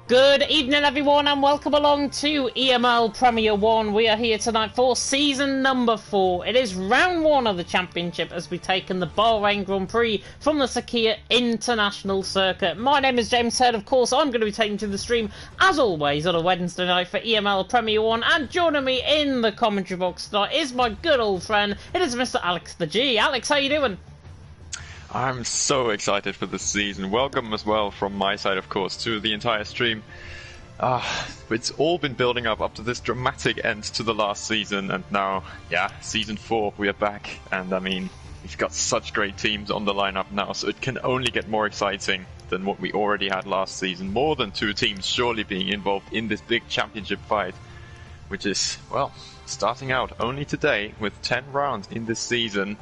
Good evening everyone and welcome along to EML Premier 1. We are here tonight for season number 4. It is round 1 of the championship as we take in the Bahrain Grand Prix from the Sakhir International Circuit. My name is James Heard, of course I'm going to be taking to the stream as always on a Wednesday night for EML Premier 1, and joining me in the commentary box tonight is my good old friend, it is Mr. Alex the G. Alex, how you doing? I'm so excited for this season. Welcome as well from my side, of course, to the entire stream. It's all been building up to this dramatic end to the last season, and now, season 4, we are back. And I mean, we've got such great teams on the lineup now, so it can only get more exciting than what we already had last season. More than 2 teams surely being involved in this big championship fight, which is, well, starting out only today with 10 rounds in this season,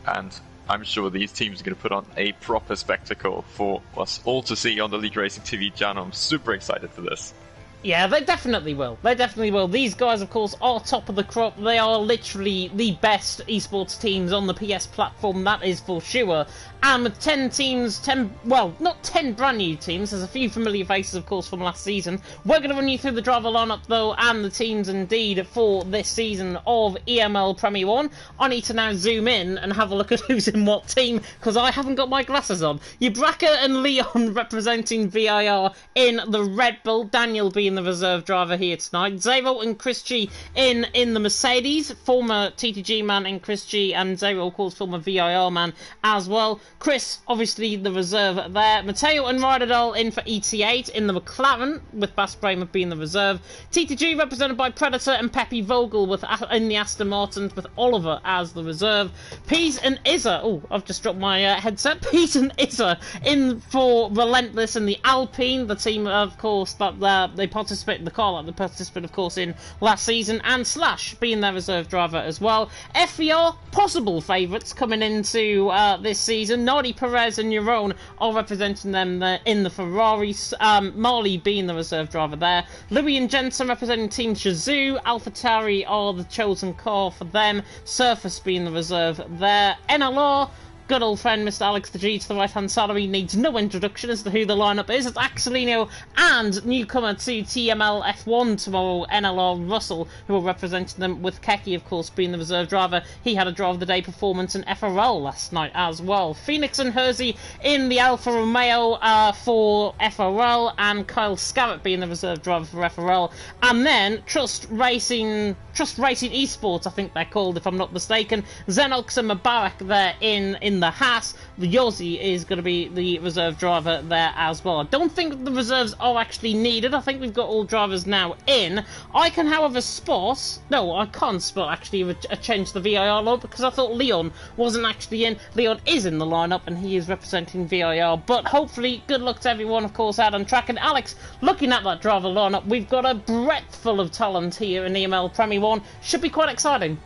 and I'm sure these teams are going to put on a proper spectacle for us all to see on the League Racing TV channel. I'm super excited for this. Yeah, they definitely will. They definitely will. These guys, of course, are top of the crop. They are literally the best esports teams on the PS platform, that is for sure. And with 10 teams, not 10 brand new teams, there's a few familiar faces, of course, from last season. We're going to run you through the driver lineup, though, and the teams, indeed, for this season of EML Premier 1. I need to now zoom in and have a look at who's in what team, because I haven't got my glasses on. Yubraka and Leon representing VIR in the Red Bull, Daniel being the reserve driver here tonight. Zero and Chris G in the Mercedes, former TTG man in Chris G, and Zero, of course, former VIR man as well. Chris, obviously the reserve there. Matteo and Ryderdal in for ET8 in the McLaren, with Bas Bramer being the reserve. TTG represented by Predator and Pepe Vogel in the Aston Martins, with Oliver as the reserve. Pease and Izza, oh, I've just dropped my headset. Pease and Izza in for Relentless in the Alpine, the team, of course, that they participate in the car, like they participated, of course, in last season, and Slash being their reserve driver as well. FVR, possible favourites coming into this season. Nardi Perez and Neuron are representing them in the Ferraris. Marley being the reserve driver there. Louis and Jensen representing Team Shazoo. AlphaTauri are the chosen car for them. Surface being the reserve there. NLR, good old friend Mr. Alex the G to the right-hand side of me needs no introduction as to who the lineup is. It's Axelino and newcomer to TML F1 tomorrow, NLR Russell, who are representing them, with Keki, of course, being the reserve driver. He had a drive of the day performance in FRL last night as well. Phoenix and Hersey in the Alfa Romeo for FRL, and Kyle Scarrett being the reserve driver for FRL. And then Trust Racing Esports, I think they're called, if I'm not mistaken. Xenox and Mubarak there in the Haas. The Yossi is going to be the reserve driver there as well. I don't think the reserves are actually needed. I think we've got all drivers now in. I can, however, I can't spot actually change the VIR load, because I thought Leon wasn't actually in. Leon is in the lineup and he is representing VIR, but hopefully good luck to everyone, of course, out on track. And Alex, looking at that driver lineup, we've got a breadth full of talent here in EML Premier 1. Should be quite exciting.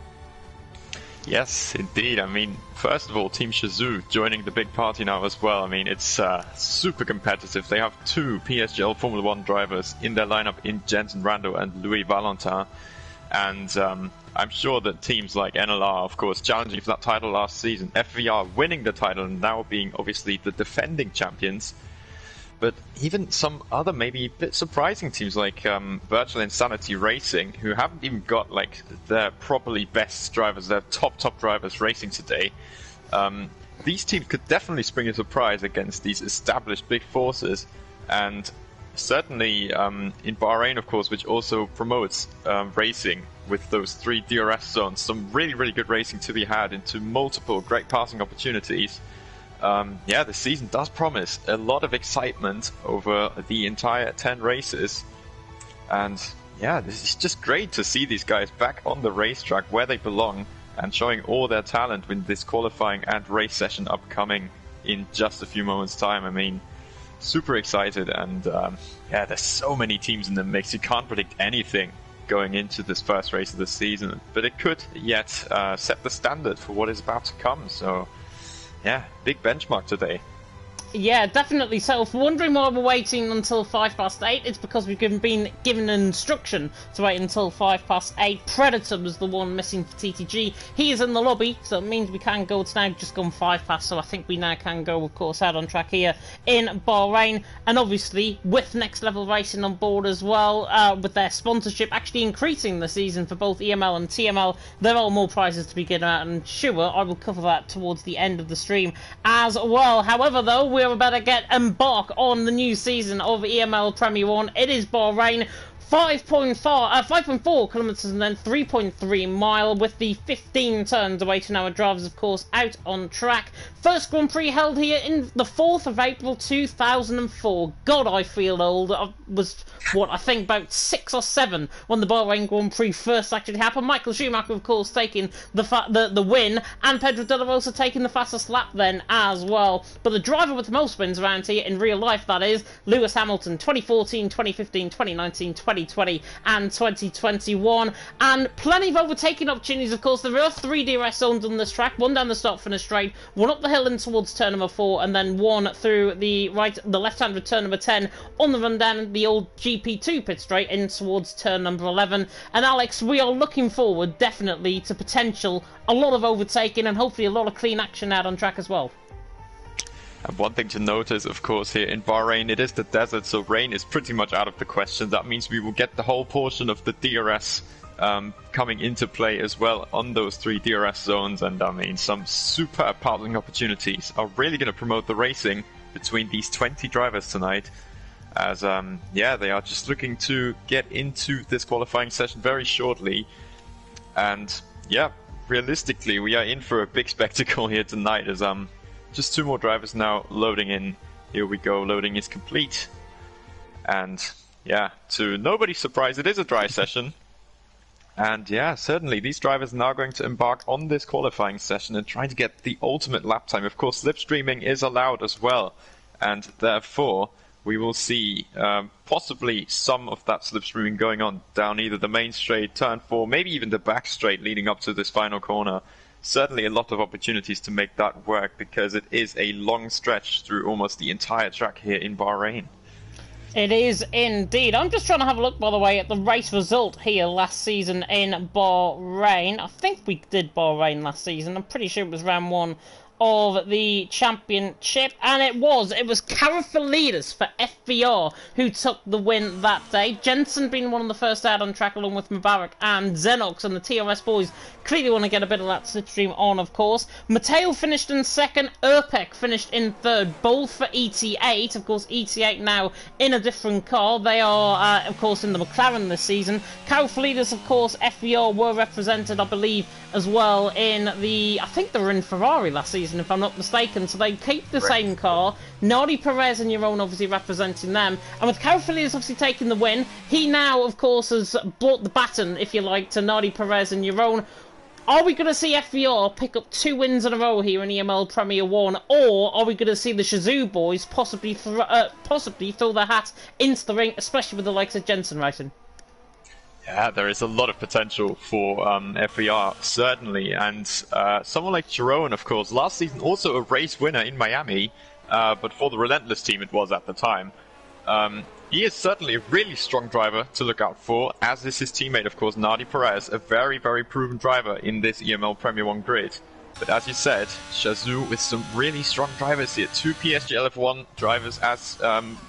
Yes, indeed. I mean, first of all, Team Shazoo joining the big party now as well. I mean, it's super competitive. They have 2 PSGL Formula 1 drivers in their lineup in Jensen Rando and Louis Valentin. And I'm sure that teams like NLR, of course, challenging for that title last season, FVR winning the title and now being obviously the defending champions. But even some other maybe a bit surprising teams like Virtual Insanity Racing, who haven't even got like their properly best drivers, their top drivers racing today. These teams could definitely spring a surprise against these established big forces. And certainly in Bahrain, of course, which also promotes racing with those 3 DRS zones, some really good racing to be had into multiple great passing opportunities. The season does promise a lot of excitement over the entire 10 races. And yeah, this is just great to see these guys back on the racetrack where they belong and showing all their talent with this qualifying and race session upcoming in just a few moments' time. I mean, super excited, and there's so many teams in the mix. You can't predict anything going into this first race of the season, but it could yet set the standard for what is about to come. So yeah, big benchmark today. Yeah, definitely. So, if you're wondering why we're waiting until 8:05, it's because we've been given an instruction to wait until 8:05. Predator was the one missing for TTG. He is in the lobby, so it means we can go. It's now just gone 5:05, so I think we now can go, of course, out on track here in Bahrain. And obviously, with Next Level Racing on board as well, with their sponsorship actually increasing the season for both EML and TML, there are more prizes to be given out, and sure, I will cover that towards the end of the stream as well. However, though, we're about to embark on the new season of EML Premier 1. It is Bahrain. 5.4 kilometres and then 3.3 mile, with the 15 turns awaiting our drivers, of course, out on track. First Grand Prix held here in the 4th of April 2004. God, I feel old. I was, I think about 6 or 7 when the Bahrain Grand Prix first actually happened. Michael Schumacher, of course, taking the win, and Pedro de la Rosa taking the fastest lap then as well. But the driver with the most wins around here, in real life that is, Lewis Hamilton, 2014, 2015, 2019, 2020 and 2021, and plenty of overtaking opportunities. Of course, there are 3 DRS zones on this track, one down the start finish straight, one up the hill in towards turn number 4, and then one through the left-hand of turn number 10 on the run down the old GP2 pit straight in towards turn number 11. And Alex, we are looking forward definitely to a lot of overtaking and hopefully a lot of clean action out on track as well. And one thing to note is, of course, here in Bahrain, it is the desert, so rain is pretty much out of the question. That means we will get the whole portion of the DRS coming into play as well on those 3 DRS zones. And I mean, some super passing opportunities are really going to promote the racing between these 20 drivers tonight. As, yeah, they are just looking to get into this qualifying session very shortly. And, yeah, realistically, we are in for a big spectacle here tonight as, just 2 more drivers now loading in. Here we go, loading is complete. And yeah, to nobody's surprise, it is a dry session. And yeah, certainly these drivers are now going to embark on this qualifying session and trying to get the ultimate lap time. Of course, slipstreaming is allowed as well. And therefore, we will see possibly some of that slipstreaming going on down either the main straight, turn 4, maybe even the back straight leading up to this final corner. Certainly a lot of opportunities to make that work, because it is a long stretch through almost the entire track here in Bahrain. It is indeed. I'm just trying to have a look, by the way, at the race result here last season in Bahrain. I think we did Bahrain last season. I'm pretty sure it was round 1 of the championship, and it was Karafalides for FVR who took the win that day. Jensen being one of the first out on track along with Mubarak and Xenox, and the TRS boys clearly want to get a bit of that slipstream on, of course. Mateo finished in 2nd, Erpek finished in 3rd, both for ET8. Of course, ET8 now in a different car. They are, of course, in the McLaren this season. Karafalides, of course, FVR were represented, I believe, as well in I think they were in Ferrari last season, if I'm not mistaken, so they keep the same car. Nardi Perez and Yaron obviously representing them, and with Karafalides obviously taking the win, he now, of course, has brought the baton, if you like, to Nardi Perez and Yaron. Are we going to see FVR pick up 2 wins in a row here in EML Premier 1, or are we going to see the Shazoo boys possibly throw their hat into the ring, especially with the likes of Jensen Racing? Yeah, there is a lot of potential for FVR, certainly, and someone like Jerome, of course, last season also a race winner in Miami, but for the Relentless team it was at the time. He is certainly a really strong driver to look out for, as is his teammate, of course, Nardi Perez, a very, very proven driver in this EML Premier 1 grid. But as you said, Shazoo with some really strong drivers here, 2 PSG LF1 drivers, as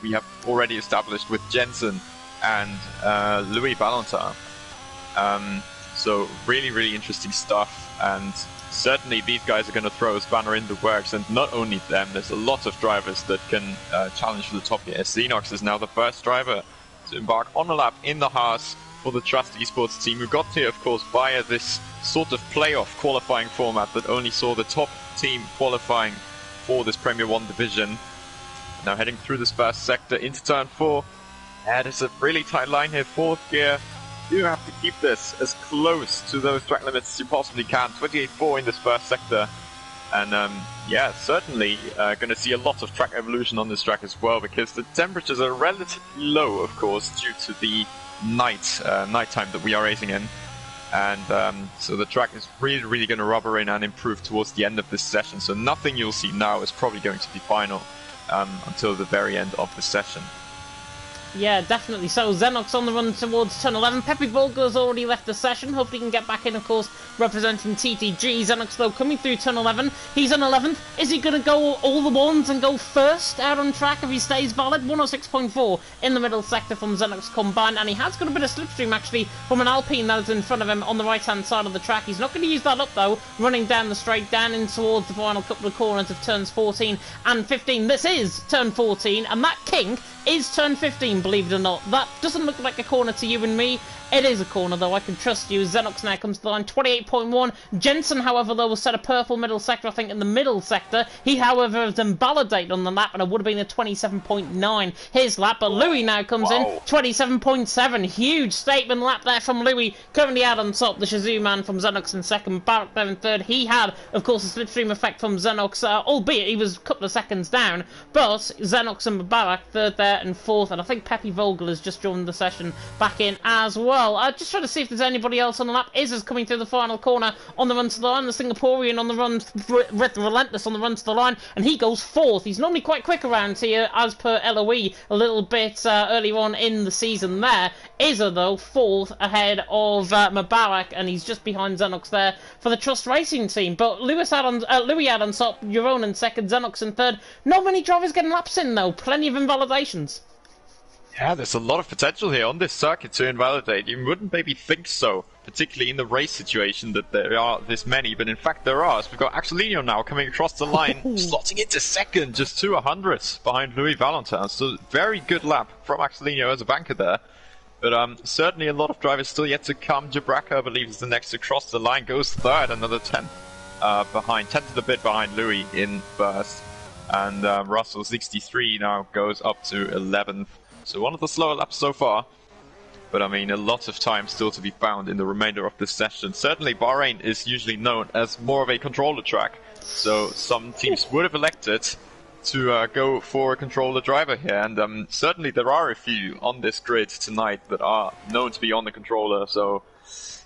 we have already established with Jensen and Louis Valentin. So really, really interesting stuff, and certainly these guys are going to throw a spanner in the works, and not only them, there's a lot of drivers that can challenge for the top here. Xenox is now the first driver to embark on a lap in the Haas for the Trust Esports team, who got here, of course, via this sort of playoff qualifying format that only saw the top team qualifying for this Premier 1 division. Now heading through this first sector into turn 4. Yeah, there's a really tight line here, 4th gear. You have to keep this as close to those track limits as you possibly can. 28.4 in this first sector. And yeah, certainly going to see a lot of track evolution on this track as well, because the temperatures are relatively low, of course, due to the nighttime that we are racing in. And so the track is really, really going to rubber in and improve towards the end of this session. So nothing you'll see now is probably going to be final. until the very end of the session. Yeah, definitely. So Xenox on the run towards turn 11. Pepe Volga has already left the session. Hopefully he can get back in, of course, representing TTG. Xenox, though, coming through turn 11. He's on 11th. Is he going to go all the ones and go first out on track if he stays valid? 106.4 in the middle sector from Xenox combined. And he has got a bit of slipstream, actually, from an Alpine that is in front of him on the right-hand side of the track. He's not going to use that up, though, running down the straight, down in towards the final couple of corners of turns 14 and 15. This is turn 14, and that kink is turn 15, believe it or not. That doesn't look like a corner to you and me. It is a corner, though. I can trust you. Xenox now comes to the line, 28.1. Jensen, however, though, will set a purple middle sector, I think, in the middle sector. He, however, has invalidated on the lap, and it would have been a 27.9 his lap. But Louis now comes in, 27.7. Huge statement lap there from Louis. Currently out on top, the Shazoo man from Xenox in second. Barak there in third. He had, of course, a slipstream effect from Xenox, albeit he was a couple of seconds down. But Xenox and Barak, third there and fourth. And I think Pepe Vogel has just joined the session back in as well. Just trying to see if there's anybody else on the lap. Is coming through the final corner on the run to the line. The Singaporean on the run, relentless on the run to the line, and he goes fourth. He's normally quite quick around here, as per LOE, a little bit earlier on in the season there. Izza, though, fourth ahead of Mubarak, and he's just behind Xenox there for the Trust Racing team. But Louis out on top, Euron in second, Xenox in third. Not many drivers getting laps in, though. Plenty of invalidations. Yeah, there's a lot of potential here on this circuit to invalidate. You wouldn't maybe think so, particularly in the race situation, that there are this many, but in fact there are. So we've got Axelinho now coming across the line, slotting into second, just 200 behind Louis Valentin. So very good lap from Axelinho as a banker there. But certainly a lot of drivers still yet to come. Jabraka, I believe, is the next to cross the line, goes third, another 10 behind, 10 to the bit behind Louis in first. And Russell, 63, now goes up to 11th. So one of the slower laps so far, but I mean a lot of time still to be found in the remainder of this session. Certainly Bahrain is usually known as more of a controller track, so some teams would have elected to go for a controller driver here, and certainly there are a few on this grid tonight that are known to be on the controller. So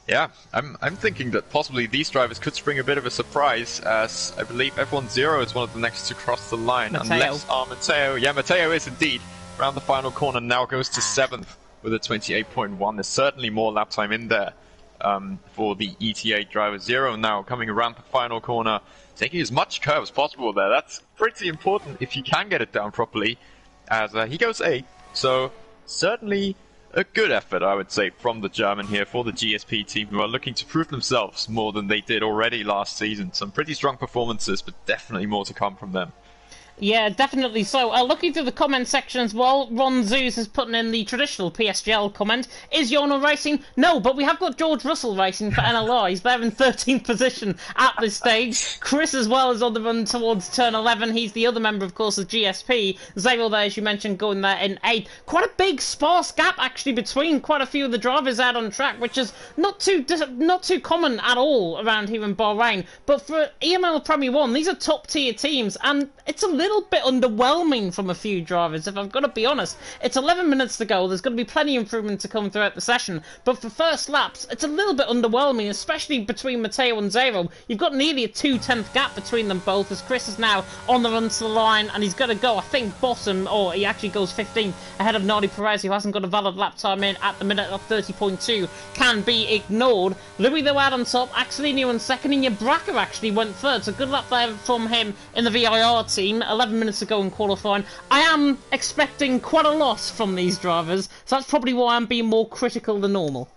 yeah, I'm thinking that possibly these drivers could spring a bit of a surprise, as I believe F10 is one of the next to cross the line. Mateo. Unless Mateo, yeah, Mateo is indeed around the final corner, now goes to 7th with a 28.1. There's certainly more lap time in there for the ETA driver. Zero now coming around the final corner, taking as much curve as possible there. That's pretty important if you can get it down properly, as he goes 8. So certainly a good effort, I would say, from the German here for the GSP team, who are looking to prove themselves more than they did already last season. Some pretty strong performances, but definitely more to come from them. Yeah, definitely so. Looking through the comment section as well, Ron Zeus is putting in the traditional PSGL comment. Is Jono racing? No, but we have got George Russell racing for NLRs. They're in 13th position at this stage. Chris as well is on the run towards turn 11. He's the other member, of course, of GSP. Zero there, as you mentioned, going there in 8th. Quite a big sparse gap, actually, between quite a few of the drivers out on track, which is not too common at all around here in Bahrain. But for EML Premier 1, these are top-tier teams, and it's a little bit underwhelming from a few drivers, if I've got to be honest. It's 11 minutes to go. There's going to be plenty of improvement to come throughout the session, but for first laps, it's a little bit underwhelming, especially between Mateo and Zero. You've got nearly a 2/10 gap between them both, as Chris is now on the run to the line, and he's going to go, I think, bottom, or he actually goes 15 ahead of Nardi Perez, who hasn't got a valid lap time in at the minute of 30.2, can be ignored. Louis, though, out on top. Axelinho in second, and Yabraka actually went third, so good lap there from him in the VIR team. 11 minutes ago in qualifying. I am expecting quite a lot from these drivers, so that's probably why I'm being more critical than normal.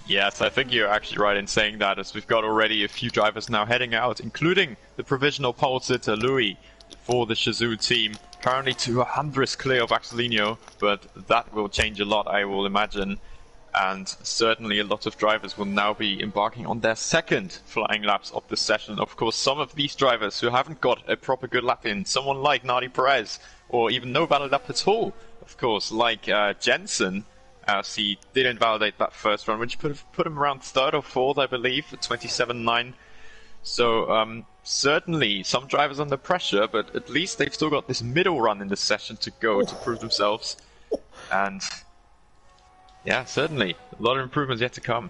Yes, I think you're actually right in saying that, as we've got already a few drivers now heading out, including the provisional pole sitter Louis for the Shazoo team. Currently 200 clear of Axelinho, but that will change a lot, I will imagine. And certainly a lot of drivers will now be embarking on their second flying laps of the session. Of course, some of these drivers who haven't got a proper good lap in, someone like Nardi Perez, or even no valid lap at all, of course, like Jensen, as he did invalidate that first run, which put him around 3rd or 4th, I believe, at 27.9. So certainly some drivers under pressure, but at least they've still got this middle run in the session to go to prove themselves. And yeah, certainly. A lot of improvements yet to come.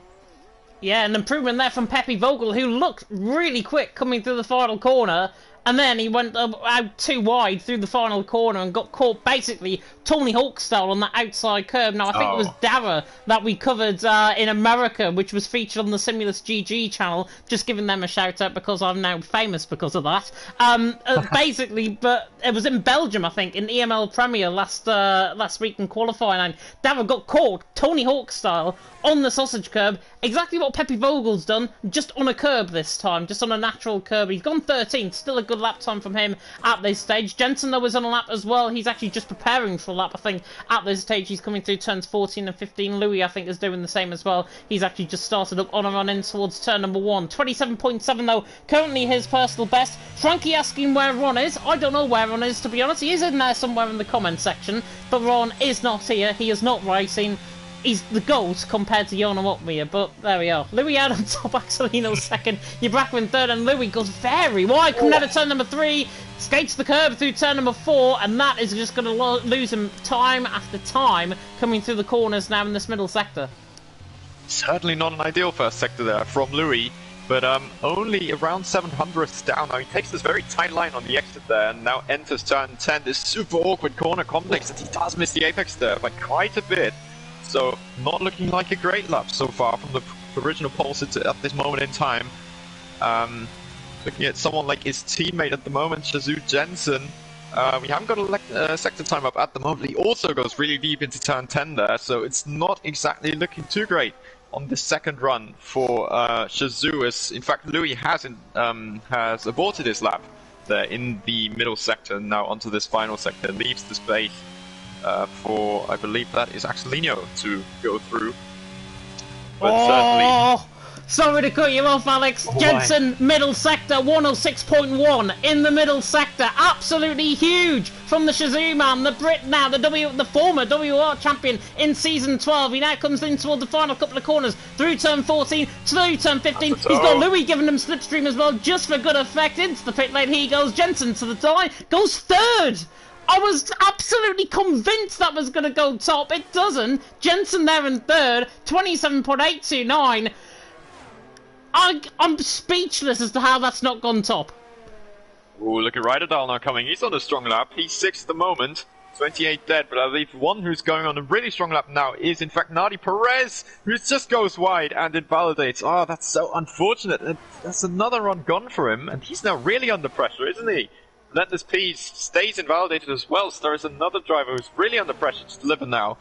Yeah, an improvement there from Pepe Vogel, who looked really quick coming through the final corner. and then he went out too wide through the final corner and got caught basically Tony Hawk style on that outside curb. Now I think it was Dara that we covered in America, which was featured on the Simulus GG channel. Just giving them a shout out because I'm now famous because of that. Basically, but it was in Belgium, I think, in EML Premier last week in qualifying, and Dara got caught Tony Hawk style on the sausage curb. Exactly what Pepe Vogel's done, just on a curb this time, just on a natural curb. He's gone 13th, still a good lap time from him at this stage. Jensen, though, is on a lap as well. He's actually just preparing for a lap, I think, at this stage. He's coming through turns 14 and 15. Louis, I think, is doing the same as well. He's actually just started up on a run in towards turn number 1. 27.7, though, currently his personal best. Frankie asking where Ron is. I don't know where Ron is, to be honest. He is in there somewhere in the comment section, but Ron is not here. He is not racing. He's the GOAT compared to Jona Otmir, but there we are. Louis out on top, Axelino second, Yabrakman third, and Louis goes very wide, coming out of turn number 3, skates the curb through turn number 4, and that is just going to lose him time after time coming through the corners now in this middle sector. Certainly not an ideal first sector there from Louis, but only around 700ths down. Now he takes this very tight line on the exit there, and now enters turn 10, this super awkward corner complex, and he does miss the apex there by quite a bit. So, not looking like a great lap so far from the original pole sitter at this moment in time. Looking at someone like his teammate at the moment, Shazoo Jensen. We haven't got a sector time up at the moment. He also goes really deep into turn 10 there, so it's not exactly looking too great on the second run for Shazoo. As, in fact, Louis has aborted his lap there in the middle sector, now onto this final sector, leaves the space for, I believe that is Axelino to go through. But certainly... Sorry to cut you off, Alex. Jensen, middle sector, 106.1 in the middle sector. Absolutely huge from the Shazoo man, the Brit now, the former WR champion in season 12. He now comes in toward the final couple of corners through turn 14, through turn 15. He's got Louis giving him slipstream as well, just for good effect. Into the pit lane he goes. Jensen to the line, goes third. I was absolutely convinced that was going to go top. It doesn't. Jensen there in third, 27.829. I'm speechless as to how that's not gone top. Ooh, look at Ryderdal now coming. He's on a strong lap. He's 6th at the moment. 28 dead, but I believe one who's going on a really strong lap now is, in fact, Nadi Perez, who just goes wide and invalidates. Oh, that's so unfortunate. That's another run gone for him, and he's now really under pressure, isn't he? Relentless Peas stays invalidated as well, so there is another driver who's really under pressure to deliver now.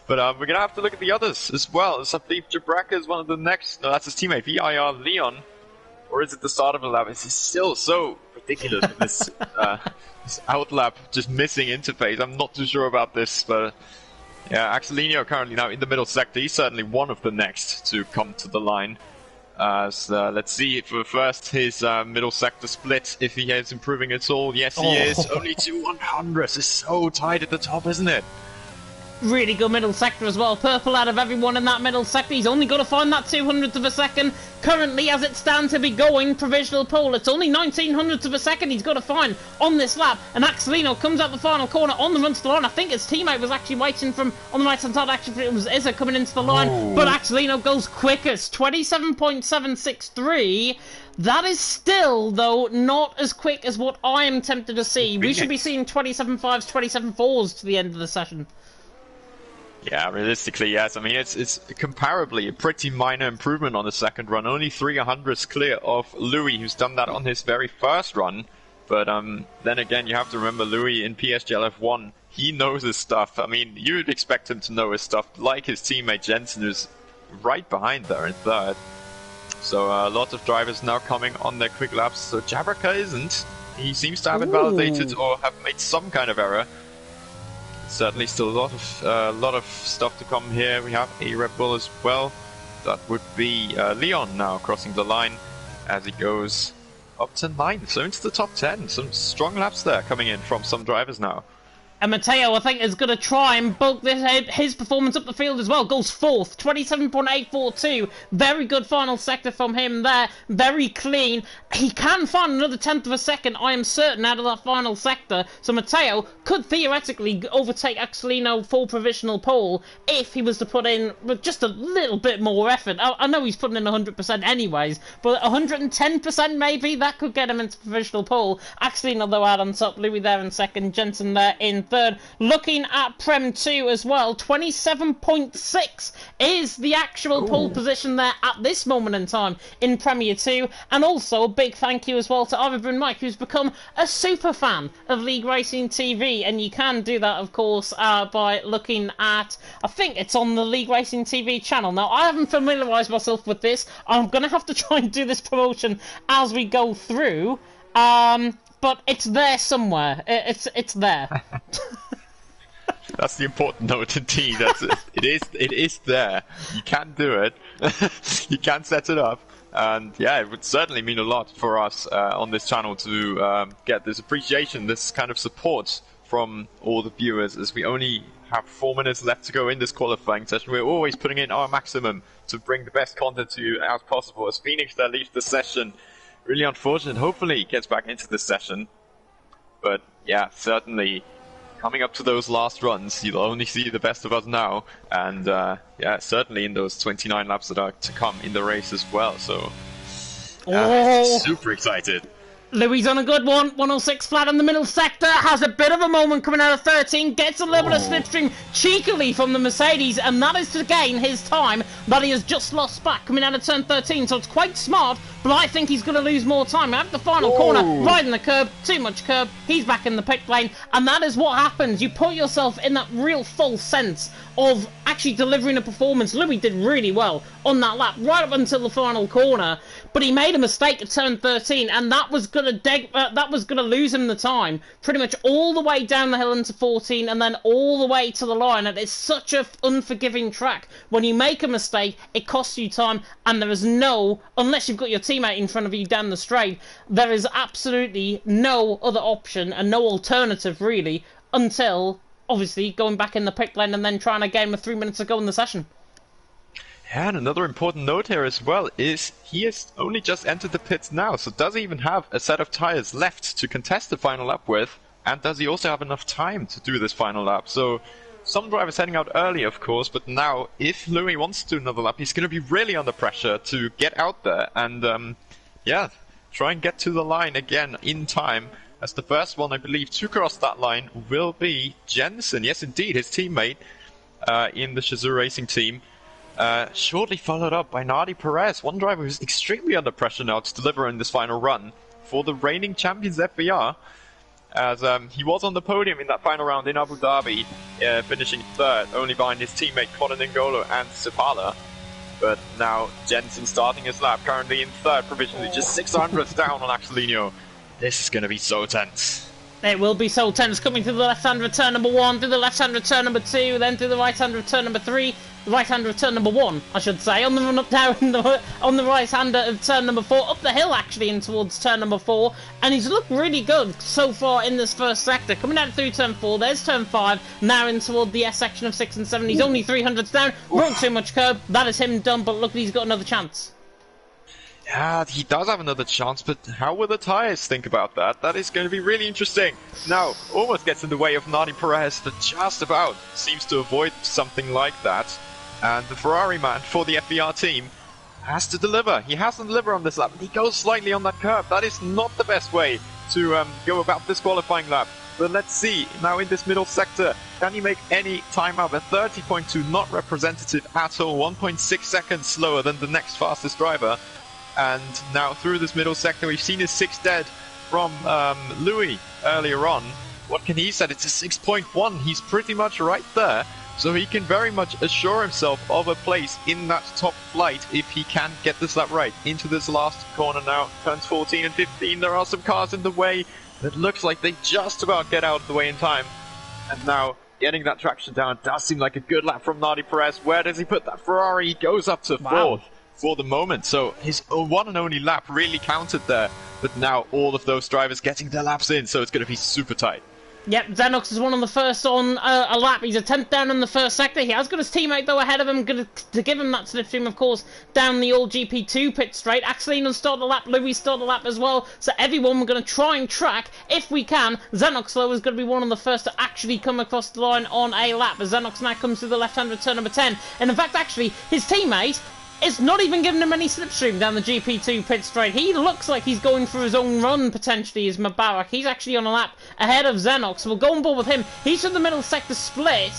But we're going to have to look at the others as well. So I believe Jabraka is one of the next... No, that's his teammate, VIR Leon. Or is it the start of a lap? It's still so ridiculous with this, this outlap just missing interface. I'm not too sure about this, but... Yeah, Axelino currently now in the middle sector. He's certainly one of the next to come to the line. So let's see for first his middle sector split, if he is improving at all. Yes, he is. Only 200ths. It's so tight at the top, isn't it? Really good middle sector as well. Purple out of everyone in that middle sector. He's only got to find that 200th of a second. Currently, as it stands to be going, provisional pole, it's only 1900ths of a second he's got to find on this lap. And Axelino comes out the final corner on the run to the line. I think his teammate was actually waiting from on the right-hand side. Actually, it was Izza coming into the line. But Axelino goes quickest, 27.763. That is still, though, not as quick as what I am tempted to see. We should be seeing 27.5s, 27.4s to the end of the session. Yeah, realistically, yes. I mean, it's comparably a pretty minor improvement on the second run. Only 300ths clear of Louis, who's done that on his very first run. But then again, you have to remember Louis in PSGL F1, he knows his stuff. I mean, you'd expect him to know his stuff, like his teammate Jensen, who's right behind there in third. So lots of drivers now coming on their quick laps. So Jabraka isn't. He seems to have invalidated or have made some kind of error. Certainly still a lot of stuff to come here. We have a Red Bull as well. That would be Leon now crossing the line as he goes up to 9th, so into the top 10. Some strong laps there coming in from some drivers now. And Matteo, I think, is going to try and bulk his performance up the field as well. Goes fourth, 27.842. Very good final sector from him there. Very clean. He can find another tenth of a second, I am certain, out of that final sector. So Matteo could theoretically overtake Axolino for provisional pole if he was to put in just a little bit more effort. I know he's putting in 100% anyways, but 110% maybe, that could get him into provisional pole. Axolino, though, out on top. Louis there in second. Jensen there in third. Looking at Prem 2 as well, 27.6 is the actual pole position there at this moment in time in Premier 2. And also a big thank you as well to Arvid Mike, who's become a super fan of League Racing TV. And you can do that, of course, by looking at, I think it's on the League Racing TV channel. Now, I haven't familiarised myself with this. I'm going to have to try and do this promotion as we go through. But it's there somewhere. It's there. That's the important note indeed. It is there. You can do it. You can set it up. And yeah, it would certainly mean a lot for us on this channel to get this appreciation, this kind of support from all the viewers, as we only have 4 minutes left to go in this qualifying session. We're always putting in our maximum to bring the best content to you as possible. As Phoenix there leaves the session, really unfortunate. Hopefully he gets back into this session. But yeah, certainly coming up to those last runs, you'll only see the best of us now. And yeah, certainly in those 29 laps that are to come in the race as well. So super excited. Louis on a good one, 106 flat in the middle sector, has a bit of a moment coming out of 13, gets a little bit of slipstream cheekily from the Mercedes, and that is to gain his time that he has just lost back coming out of turn 13, so it's quite smart, but I think he's going to lose more time. At the final corner, right in the curb, too much curb, he's back in the pit lane, and that is what happens. You put yourself in that real false sense of actually delivering a performance. Louis did really well on that lap, right up until the final corner, but he made a mistake at turn 13, and that was going to lose him the time, pretty much all the way down the hill into 14, and then all the way to the line. And it's such an unforgiving track. When you make a mistake, it costs you time, and there is no, unless you've got your teammate in front of you down the straight, there is absolutely no other option and no alternative really, until obviously going back in the pit lane and then trying again with 3 minutes to go in the session. Yeah, and another important note here as well is he has only just entered the pits now, so does he even have a set of tyres left to contest the final lap with? And does he also have enough time to do this final lap? So some drivers heading out early, of course, but now if Louis wants to do another lap, he's going to be really under pressure to get out there and yeah, try and get to the line again in time. As the first one, I believe, to cross that line will be Jensen. Yes, indeed, his teammate in the Shazoo Racing team. Shortly followed up by Nadi Perez, one driver who's extremely under pressure now to deliver in this final run for the reigning champions FBR, as he was on the podium in that final round in Abu Dhabi, finishing third, only behind his teammate Conor Ngolo and Sipala. But now Jensen starting his lap, currently in third provisionally, just 600 down on Axolino. This is going to be so tense. It will be so tense, coming through the left-hand return number 1, through the left-hand return number 2, then through the right-hand return number 3, the right-hand return number 1, I should say, on the run up down on the right-hand of turn number 4, up the hill actually in towards turn number 4, and he's looked really good so far in this first sector. Coming out through turn 4, there's turn 5, now in toward the S section of 6 and 7, he's only 300s down, broke too much curb, that is him done, but look, he's got another chance. Yeah, he does have another chance, but how will the tyres think about that? That is going to be really interesting. Now, almost gets in the way of Nadi Perez, but just about seems to avoid something like that. And the Ferrari man for the FBR team has to deliver. He has to deliver on this lap. He goes slightly on that curb. That is not the best way to go about this qualifying lap. But let's see, now in this middle sector, can he make any time up? A 30.2, not representative at all. 1.6 seconds slower than the next fastest driver. And now through this middle sector, we've seen his 6 dead from Louis earlier on. What can he set? It's a 6.1. He's pretty much right there. So he can very much assure himself of a place in that top flight if he can get this lap right. Into this last corner now, turns 14 and 15. There are some cars in the way. It looks like they just about get out of the way in time. And now getting that traction down does seem like a good lap from Nadi Perez. Where does he put that Ferrari? He goes up to 4th. For the moment, so his one and only lap really counted there, but now all of those drivers getting their laps in, so it's going to be super tight. Yep, Xenox is one on the first on a lap. He's a 10th down in the first sector. He has got his teammate, though, ahead of him, to give him that slipstream, of course, down the old GP2 pit straight. Axelino started a lap, Louis started a lap as well, so everyone we're going to try and track, if we can. Xenox, though, is going to be one of the first to actually come across the line on a lap, as Xenox now comes through the left-hand turn number 10. And, in fact, actually, his teammate is not even giving him any slipstream down the GP2 pit straight. He looks like he's going for his own run, potentially, is Mubarak. He's actually on a lap ahead of Xenox, so we'll go on board with him. He's in the middle sector split,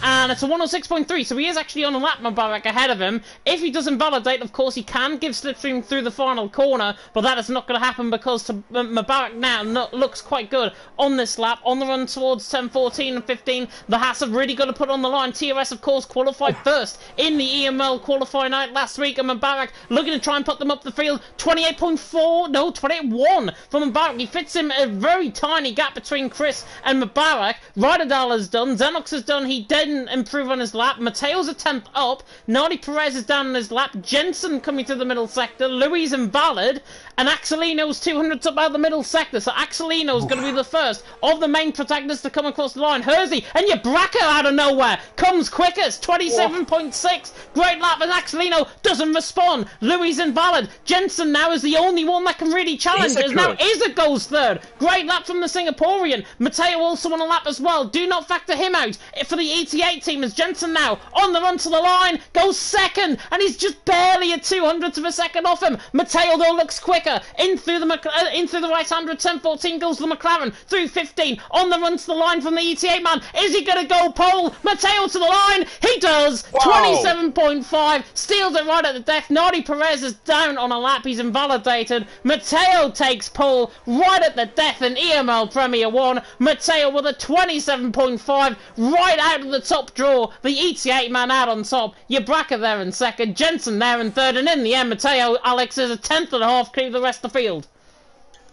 and it's a 106.3, so he is actually on a lap, Mubarak, ahead of him. If he doesn't validate, of course, he can give slipstream through the final corner, but that is not going to happen because Mubarak now looks quite good on this lap, on the run towards 10, 14 and 15. The Haas have really got to put on the line. TRS, of course, qualified first in the EML qualifying night last week, and Mubarak looking to try and put them up the field. 28.4, no, 28.1 from Mubarak. He fits him a very tiny gap between Chris and Mubarak. Ryderdal is done, Xenox is done, he didn't improve on his lap. Mateo's a 10th up, Nardi Perez is down on his lap, Jensen coming to the middle sector, Louis invalid, and Axelino's 200th up out of the middle sector, so Axelino's going to be the first of the main protagonists to come across the line. Hersey and Yabraka out of nowhere comes quickest, 27.6, great lap, and Axelino doesn't respond. Louis invalid, Jensen now is the only one that can really challenge, as now Iza goes third, great lap from the Singaporean. Mateo also on a lap as well, do not factor him out for the ETA team, as Jensen now on the run to the line goes second, and he's just barely a 200th of a second off him. Mateo though looks quicker, in through the right-hander, 10-14 goes the McLaren, through 15 on the run to the line from the ETA man. Is he going to go pole? Mateo to the line, he does. 27.5, steals it right at the death. Nardi Perez is down on a lap, he's invalidated. Mateo takes pole right at the death in EML Premier 1. Mateo with a 27.5 right out of the top draw. The ETA man out on top. Yabraka there in second, Jensen there in third, and in the end, Mateo, Alex, is a 10th.5 clear the rest of the field.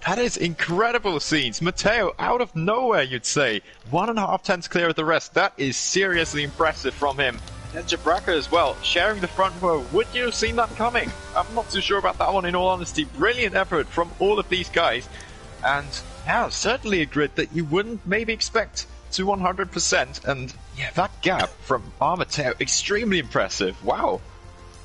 That is incredible scenes. Mateo, out of nowhere, you'd say. 1.5 tenths clear of the rest. That is seriously impressive from him. And Jabraka as well, sharing the front row. Would you have seen that coming? I'm not too sure about that one, in all honesty. Brilliant effort from all of these guys. And yeah, certainly a grid that you wouldn't maybe expect to 100%. And yeah, that gap from Mateo, extremely impressive. Wow.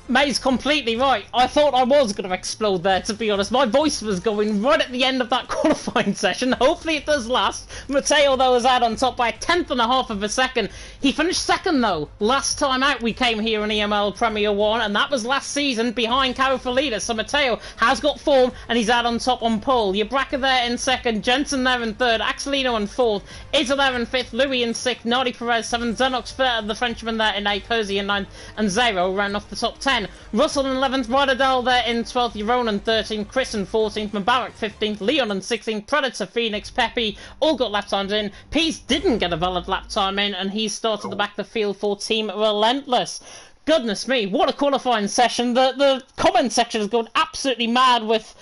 May's completely right. I thought I was going to explode there, to be honest. My voice was going right at the end of that qualifying session. Hopefully it does last. Mateo, though, is out on top by a 10th.5 of a second. He finished second, though. Last time out we came here in EML Premier 1, and that was last season behind Caro Felida. So Mateo has got form, and he's out on top on pole. Yabraka there in second, Jensen there in third, Axelino in fourth, Izza there in fifth, Louis in sixth, Nardi Perez 7th, Xenox the Frenchman there in 8th, Percy in 9th, and Zero ran off the top 10. Russell in 11th, Ryderdal there in 12th, Yaron in 13th, Chris in 14th, Mubarak 15th, Leon in 16th, Predator, Phoenix, Pepe, all got lap times in. Peace didn't get a valid lap time in, and he started the back of the field for Team Relentless. Goodness me, what a qualifying session. The comment section has gone absolutely mad with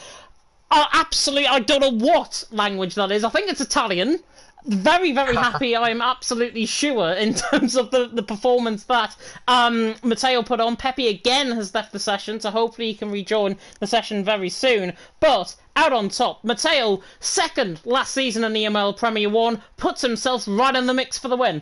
absolutely, I don't know what language that is. I think it's Italian. Very, very happy, I'm absolutely sure, in terms of the performance that Mateo put on. Pepe again has left the session, so hopefully he can rejoin the session very soon. But out on top, Mateo, second last season in EML Premier 1, puts himself right in the mix for the win.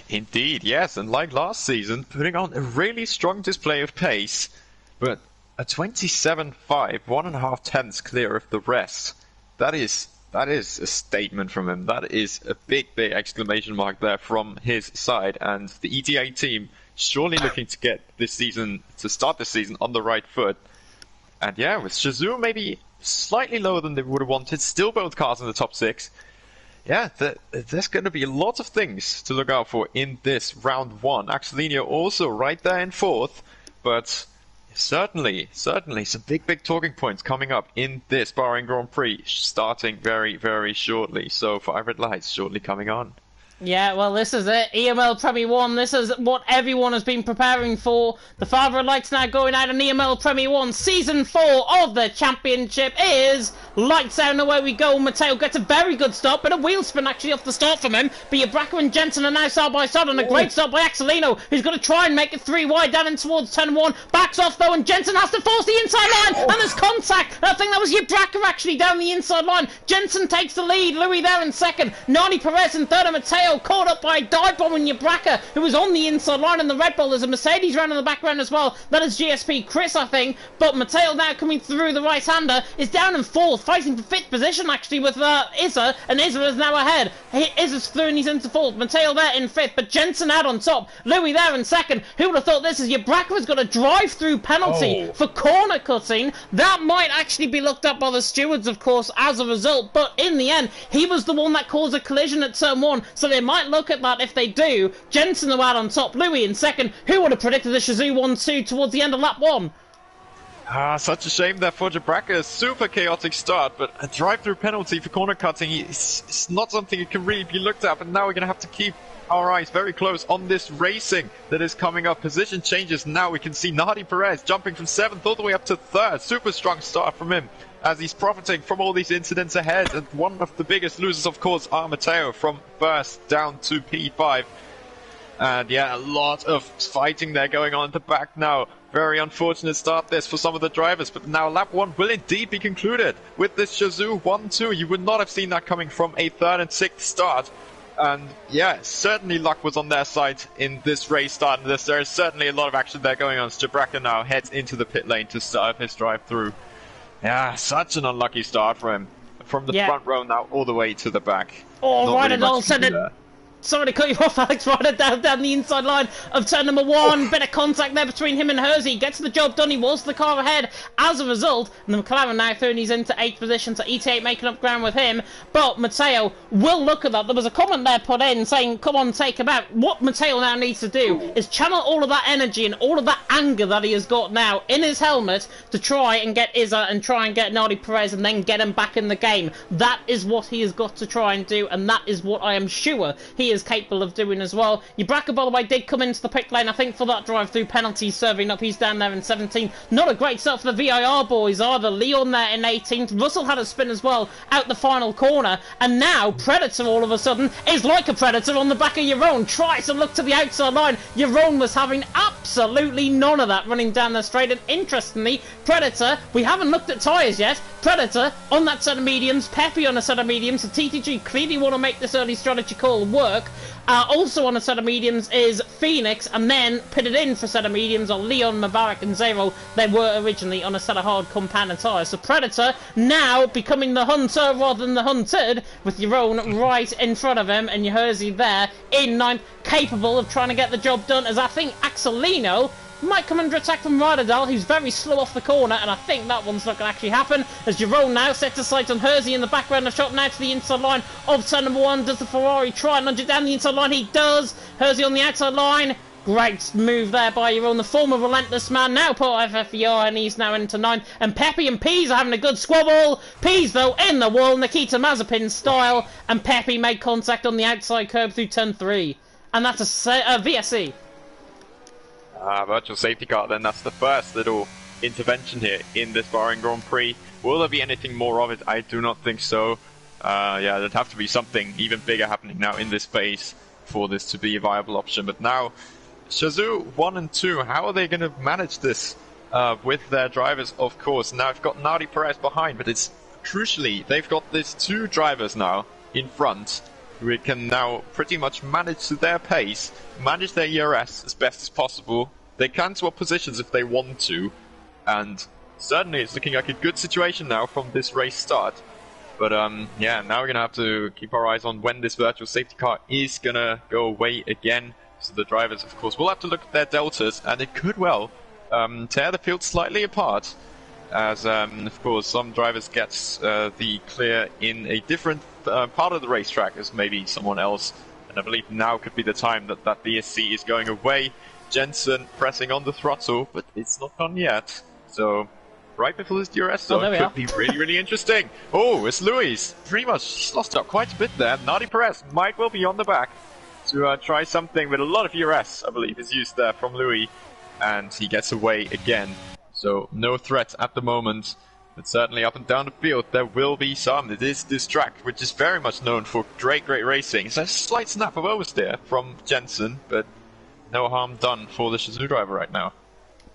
Indeed, yes, and like last season, putting on a really strong display of pace, but a 27.5, 1.5 tenths clear of the rest. That is a statement from him. That is a big, big exclamation mark there from his side. And the ETA team surely looking to get this season, to start this season on the right foot. And yeah, with Shazoo maybe slightly lower than they would have wanted, still both cars in the top 6. Yeah, there's going to be lots of things to look out for in this round 1. Axelino also right there in 4th, but certainly some big talking points coming up in this Bahrain Grand Prix, starting very, very shortly. So 5 red lights shortly coming on. Yeah, well, this is it. EML Premier 1, this is what everyone has been preparing for. The Father of Lights now going out in EML Premier 1. Season 4 of the championship is lights out and away we go. Matteo gets a very good stop, but a wheel spin actually off the start from him. But Bracco and Jensen are now side by side on a great stop by Axelino, who's going to try and make it 3 wide down in towards turn 1. Backs off though, and Jensen has to force the inside line, and there's contact. I think that was Bracco actually down the inside line. Jensen takes the lead. Louis there in second. Nani Perez in third, and Matteo caught up by a dive bomb in Bracco, who was on the inside line in the Red Bull. There's a Mercedes round in the background as well. That is GSP Chris, I think. But Matteo now coming through the right-hander is down in fourth, fighting for fifth position actually with Izza, and Izza is now ahead. Izza's through and he's into fourth. Matteo there in fifth, but Jensen out on top. Louis there in second. Who would have thought this is Bracco's got a drive-through penalty for corner cutting. That might actually be looked up by the stewards, of course, as a result. But in the end, he was the one that caused a collision at turn 1, so they might look at that if they do. Jensen are out on top. Louis in second. Who would have predicted the Shazoo 1-2 towards the end of lap 1? Such a shame there for Bracco. A super chaotic start, but a drive-through penalty for corner cutting is not something that can really be looked at, but now we're going to have to keep our eyes very close on this racing that is coming up. Position changes now. We can see Nadi Perez jumping from 7th all the way up to 3rd. Super strong start from him as he's profiting from all these incidents ahead. And one of the biggest losers, of course, are Matteo from first down to P5. And yeah, a lot of fighting there going on at the back now. Very unfortunate start this for some of the drivers, but now lap 1 will indeed be concluded with this Shazoo 1-2. You would not have seen that coming from a 3rd and 6th start. And yeah, certainly luck was on their side in this race start. And there is certainly a lot of action there going on. Bracco now heads into the pit lane to start his drive through. Yeah, such an unlucky start for him. From the front row now all the way to the back. Oh, right at all sudden. Sorry to cut you off, Alex. Ryder down the inside line of turn number 1. Bit of contact there between him and Hersey. Gets the job done. He was the car ahead as a result. And the McLaren now through and he's into 8th position. So ET8 making up ground with him. But Matteo will look at that. There was a comment there put in saying, come on, take him out. What Matteo now needs to do is channel all of that energy and all of that anger that he has got now in his helmet to try and get Izza and try and get Nadi Perez and then get him back in the game. That is what he has got to try and do. And that is what I am sure he is capable of doing as well. Bracco, by the way, did come into the pit lane, I think, for that drive-through penalty, serving up. He's down there in 17th. Not a great start for the VIR boys either. Leon there in 18th. Russell had a spin as well out the final corner. And now Predator all of a sudden is like a Predator on the back of Jeroen. Tries to look to the outside line. Jeroen was having absolutely none of that running down the straight. And interestingly, Predator, we haven't looked at tyres yet. Predator on that set of mediums. Pepe on a set of mediums. So TTG clearly want to make this early strategy call work. Also on a set of mediums is Phoenix, and then pitted in for a set of mediums are Leon, Mubarak and Zero. They were originally on a set of hard compound tyres. So Predator now becoming the hunter rather than the hunted, with Jeroen right in front of him and Yerzy there in 9th, capable of trying to get the job done, as I think Axelino might come under attack from Radadal, who's very slow off the corner, and I think that one's not going to actually happen, as Jeroen now sets his sights on Hersey in the background, a shot now to the inside line of turn number 1. Does the Ferrari try and nudge it down the inside line? He does. Hersey on the outside line. Great move there by Jeroen, the former relentless man, now part of FFER, and he's now into 9th. And Pepe and Pease are having a good squabble. Pease, though, in the wall, Nikita Mazepin style, and Pepe made contact on the outside curb through turn 3. And that's a VSC. Virtual safety car, then that's the first little intervention here in this Bahrain Grand Prix. Will there be anything more of it? I do not think so. Yeah, there'd have to be something even bigger happening now in this phase for this to be a viable option. But now, Shazoo 1 and 2, how are they going to manage this with their drivers, of course? Now I've got Nadi Perez behind, but it's crucially, they've got these 2 drivers now in front who can now pretty much manage to their pace, manage their ERS as best as possible. They can swap positions if they want to, and certainly it's looking like a good situation now from this race start. But yeah, now we're going to have to keep our eyes on when this virtual safety car is going to go away again. So the drivers, of course, will have to look at their deltas, and it could well tear the field slightly apart, as of course some drivers get the clear in a different part of the racetrack as maybe someone else. And I believe now could be the time that that BSC is going away. Jensen pressing on the throttle, but it's not done yet. So right before this DRS zone could be really, really interesting. Oh, it's Luis. Pretty much, he's lost out quite a bit there. Nadi Perez might well be on the back. to try something with a lot of ERS, I believe, is used there from Louis, and he gets away again. So no threat at the moment, but certainly up and down the field there will be some. It is this track, which is very much known for great racing. So a slight snap of oversteer from Jensen, but no harm done for the Shazoo driver right now.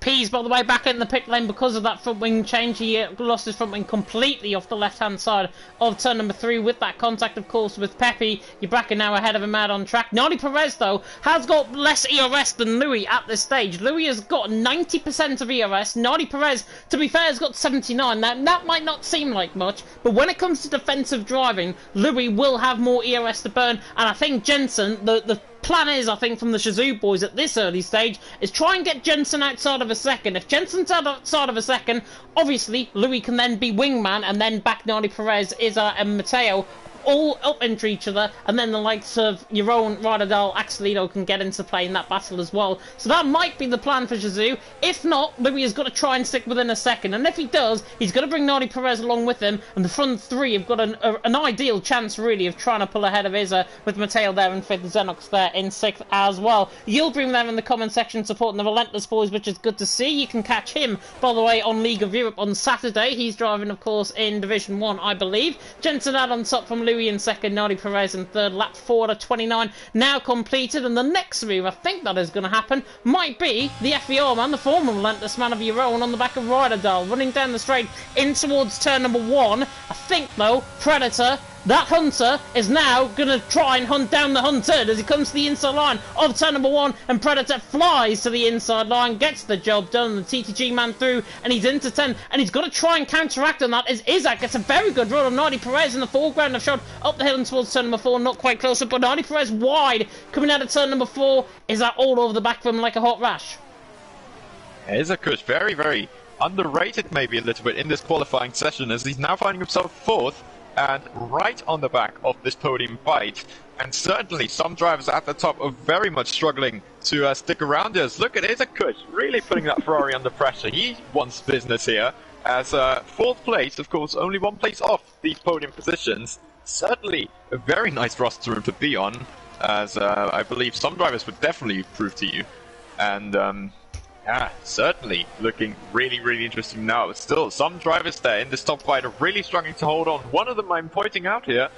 Pease, by the way, back in the pit lane because of that front wing change. He lost his front wing completely off the left-hand side of turn number 3 with that contact, of course, with Pepe. You're back now ahead of him out on track. Nani Perez, though, has got less ERS than Louis at this stage. Louis has got 90% of ERS. Nani Perez, to be fair, has got 79. Now, that might not seem like much, but when it comes to defensive driving, Louis will have more ERS to burn, and I think Jensen, the plan is, I think, from the Shazoo boys at this early stage, is try and get Jensen outside of a second. If Jensen's outside of a second, obviously Louis can then be wingman, and then back Nani Perez, Izza and Mateo all up into each other, and then the likes of your own Radadal, Axelino can get into play in that battle as well. So that might be the plan for Shazoo. If not, Louis has got to try and stick within a second, and if he does, he's got to bring Nani Perez along with him, and the front three have got an ideal chance, really, of trying to pull ahead of Izza, with Mateo there in 5th, Xenox there in 6th as well. You'll bring them in the comment section supporting the Relentless boys, which is good to see. You can catch him, by the way, on League of Europe on Saturday. He's driving, of course, in Division 1, I believe. Jensen out on top from Louis in 2nd, Nani Perez in 3rd, lap 4 to 29 now completed, and the next move I think that is going to happen might be the FVR man, the former Relentless man of your own, on the back of Ryderdal, running down the straight in towards turn number 1. I think, though, Predator, that Hunter, is now going to try and hunt down the Hunted as he comes to the inside line of turn number 1, and Predator flies to the inside line, gets the job done, the TTG man through, and he's into 10, and he's got to try and counteract on that as Isaac gets a very good run of Nani Perez in the foreground. I've shot up the hill and towards turn number 4, not quite close up, but Nani Perez wide, coming out of turn number 4, is that all over the back of him like a hot rash. Isaac is very underrated maybe a little bit in this qualifying session, as he's now finding himself 4th, and right on the back of this podium fight. And certainly some drivers at the top are very much struggling to stick around us. Look at Isaac Kush really putting that Ferrari under pressure. He wants business here, as 4th place, of course, only 1 place off these podium positions. Certainly a very nice roster to be on, as I believe some drivers would definitely prove to you. And yeah, certainly looking really interesting now. But still, some drivers there in this top fight are really struggling to hold on. One of them I'm pointing out here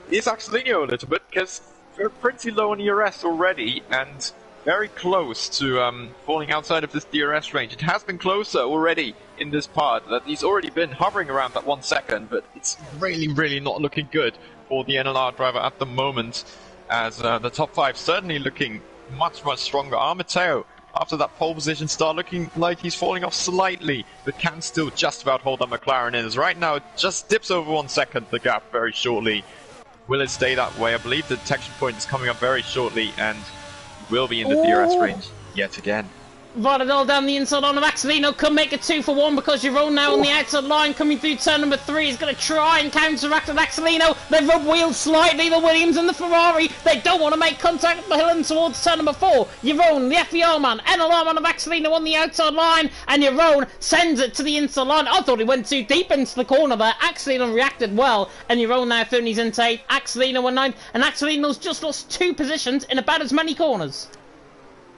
is Axelino a little bit, because they're pretty low on ERS already, and very close to falling outside of this DRS range. It has been closer already in this part, that he's already been hovering around that 1 second, but it's really not looking good for the NLR driver at the moment, as the top 5 certainly looking much stronger. Mateo, after that pole position start, looking like he's falling off slightly, but can still just about hold that McLaren in, as right now it just dips over 1 second, the gap, very shortly. Will it stay that way? I believe the detection point is coming up very shortly, and will be in the DRS range yet again. Rodadell down the inside on of Axelino, can make it 2 for 1 because you're on now on the outside line, coming through turn number 3. He's going to try and counteract with Axelino. They've rub wheeled slightly, the Williams and the Ferrari. They don't want to make contact with the hill and towards turn number 4. Jeroen, the FER man, NLR man of Axelino on the outside line, and Jeroen sends it to the inside line. I thought he went too deep into the corner there. Axelino reacted well, and Jeroen now 30 into 8. Axelino went 9th, and Axelino's just lost 2 positions in about as many corners.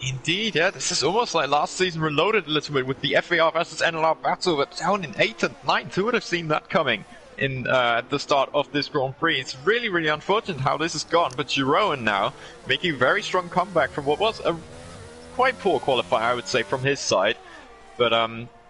Indeed, yeah, this is almost like last season reloaded a little bit with the FAR versus NLR battle, but down in 8th and 9th. Who would have seen that coming in at the start of this Grand Prix? It's really unfortunate how this has gone, but Jeroen now making a very strong comeback from what was a quite poor qualifier, I would say, from his side. But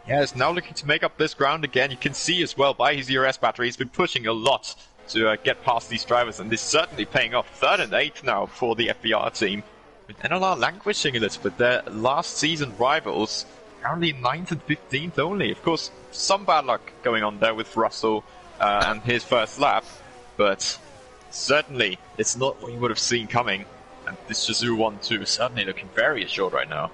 yeah, is now looking to make up this ground again. You can see as well by his ERS battery, he's been pushing a lot to get past these drivers, and this is certainly paying off. 3rd and 8th now for the FBR team. With NLR languishing a little bit, their last season rivals currently 9th and 15th only. Of course, some bad luck going on there with Russell and his first lap, but certainly it's not what you would have seen coming. And this Shazoo 1-2 is certainly looking very assured right now.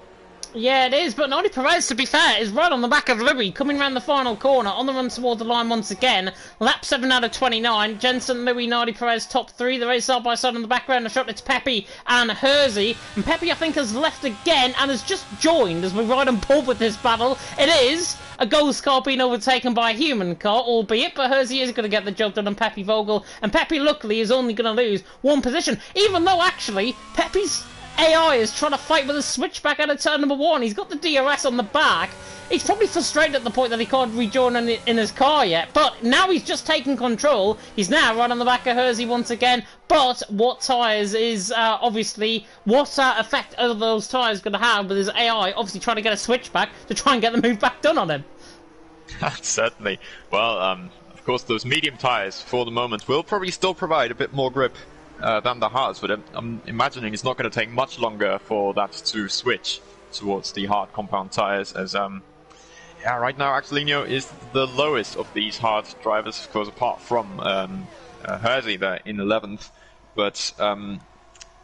Yeah, it is, but Nodi Perez, to be fair, is right on the back of Louis, coming around the final corner, on the run toward the line once again. Lap 7 out of 29. Jensen, Louis, Nodi Perez, top 3. The race side by side on the background. A shot, it's Pepe and Hersey. And Pepe, I think, has left again and has just joined as we ride on board with this battle. It is a ghost car being overtaken by a human car, albeit, but Hersey is going to get the job done on Pepe Vogel. And Pepe, luckily, is only going to lose one position, even though, actually, Pepe's AI is trying to fight with a switchback out of turn number 1. He's got the DRS on the back. He's probably frustrated at the point that he can't rejoin in his car yet. But now he's just taken control. He's now right on the back of Hersey once again. But what tyres is obviously what effect are those tyres going to have with his AI obviously trying to get a switchback to try and get the move back done on him? Certainly. Well, of course, those medium tyres for the moment will probably still provide a bit more grip than the hards, but I'm imagining it's not going to take much longer for that to switch towards the hard compound tires, as yeah, right now Axelinho is the lowest of these hard drivers, of course, apart from Hersey there in 11th, but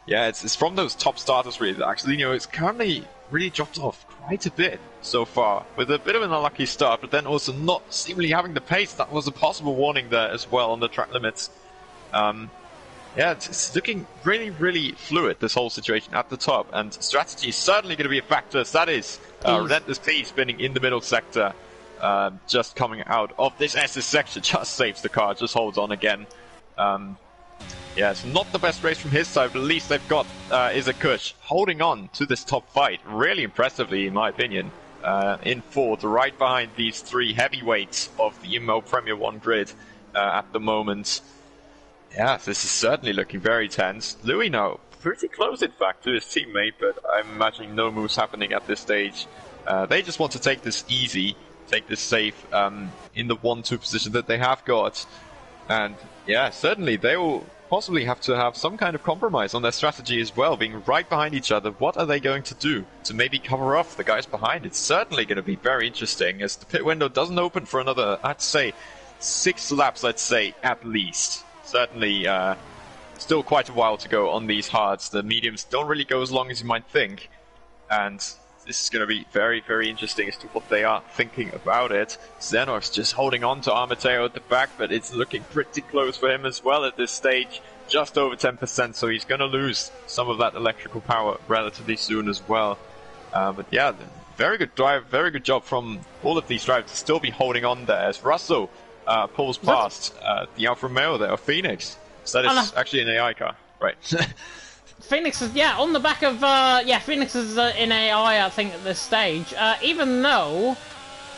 yeah, it's from those top starters really that Axelinho is currently really dropped off quite a bit so far, with a bit of an unlucky start, but then also not seemingly having the pace. That was a possible warning there as well on the track limits. Yeah, it's looking really, really fluid, this whole situation at the top, and strategy is certainly going to be a factor. So that is Relentless P spinning in the middle sector, just coming out of this SS section, just saves the car, just holds on again. Yeah, it's not the best race from his side, but at least they've got Izakush holding on to this top fight, really impressively in my opinion, in fourth, right behind these three heavyweights of the EML Premier 1 grid at the moment. Yeah, this is certainly looking very tense. Louis now pretty close, in fact, to his teammate, but I'm imagining no moves happening at this stage. They just want to take this easy, take this safe in the 1-2 position that they have got. And yeah, certainly they will possibly have to have some kind of compromise on their strategy as well, being right behind each other. What are they going to do to maybe cover off the guys behind? It's certainly going to be very interesting, as the pit window doesn't open for another, I'd say, 6 laps, I'd say, at least. Certainly, still quite a while to go on these hards. The mediums don't really go as long as you might think, and this is going to be very, very interesting as to what they are thinking about it. Xenor's just holding on to Armateo at the back, but it's looking pretty close for him as well at this stage. Just over 10%, so he's going to lose some of that electrical power relatively soon as well. But yeah, very good drive, very good job from all of these drivers to still be holding on there, as Russell pulls past the Alfa Romeo there, or Phoenix. So that is actually an AI car, right? Phoenix is, yeah, on the back of, yeah, Phoenix is in AI, I think, at this stage, even though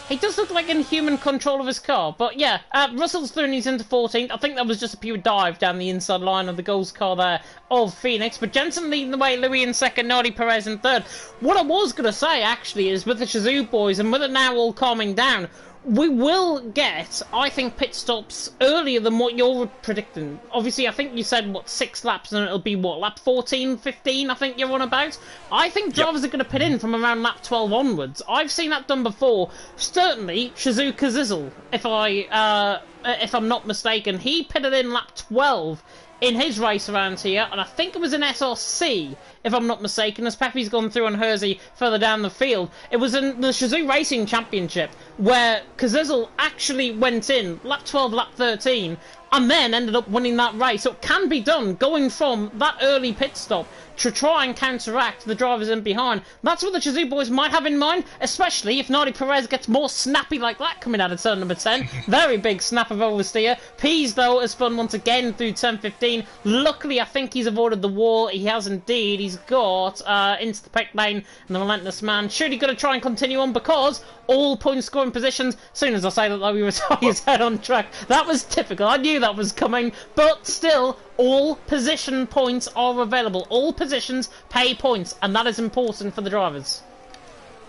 he does look like in human control of his car. But yeah, Russell's through and he's into 14th. I think that was just a pure dive down the inside line of the Ghost car there of Phoenix. But Jensen leading the way, Louis in second, Nodi Perez in third. What I was going to say, actually, is with the Shazoo boys, and with it now all calming down, we will get, I think, pit stops earlier than what you're predicting. Obviously, I think you said, what, 6 laps, and it'll be, what, lap 14, 15, I think you're on about? I think drivers are going to pit in from around lap 12 onwards. I've seen that done before. Certainly, Shizuka Zizzle, if I'm not mistaken, he pitted in lap 12 in his race around here, and I think it was an SRC, if I'm not mistaken, as Pepe's gone through on Hersey further down the field. It was in the Shazoo Racing Championship, where Kazizel actually went in, lap 12, lap 13, and then ended up winning that race. So it can be done, going from that early pit stop to try and counteract the drivers in behind. That's what the Shazoo boys might have in mind, especially if Nodi Perez gets more snappy like that coming out of turn number 10. Very big snap of oversteer. Pease, though, has spun once again through turn 15. Luckily, I think he's avoided the wall. He has indeed. He's got into the pit lane, and the Relentless Man surely going to try and continue on, because all point scoring positions, as soon as I say that, though, he was his head on track. That was typical. I knew that was coming, but still, all position points are available. All positions pay points, and that is important for the drivers.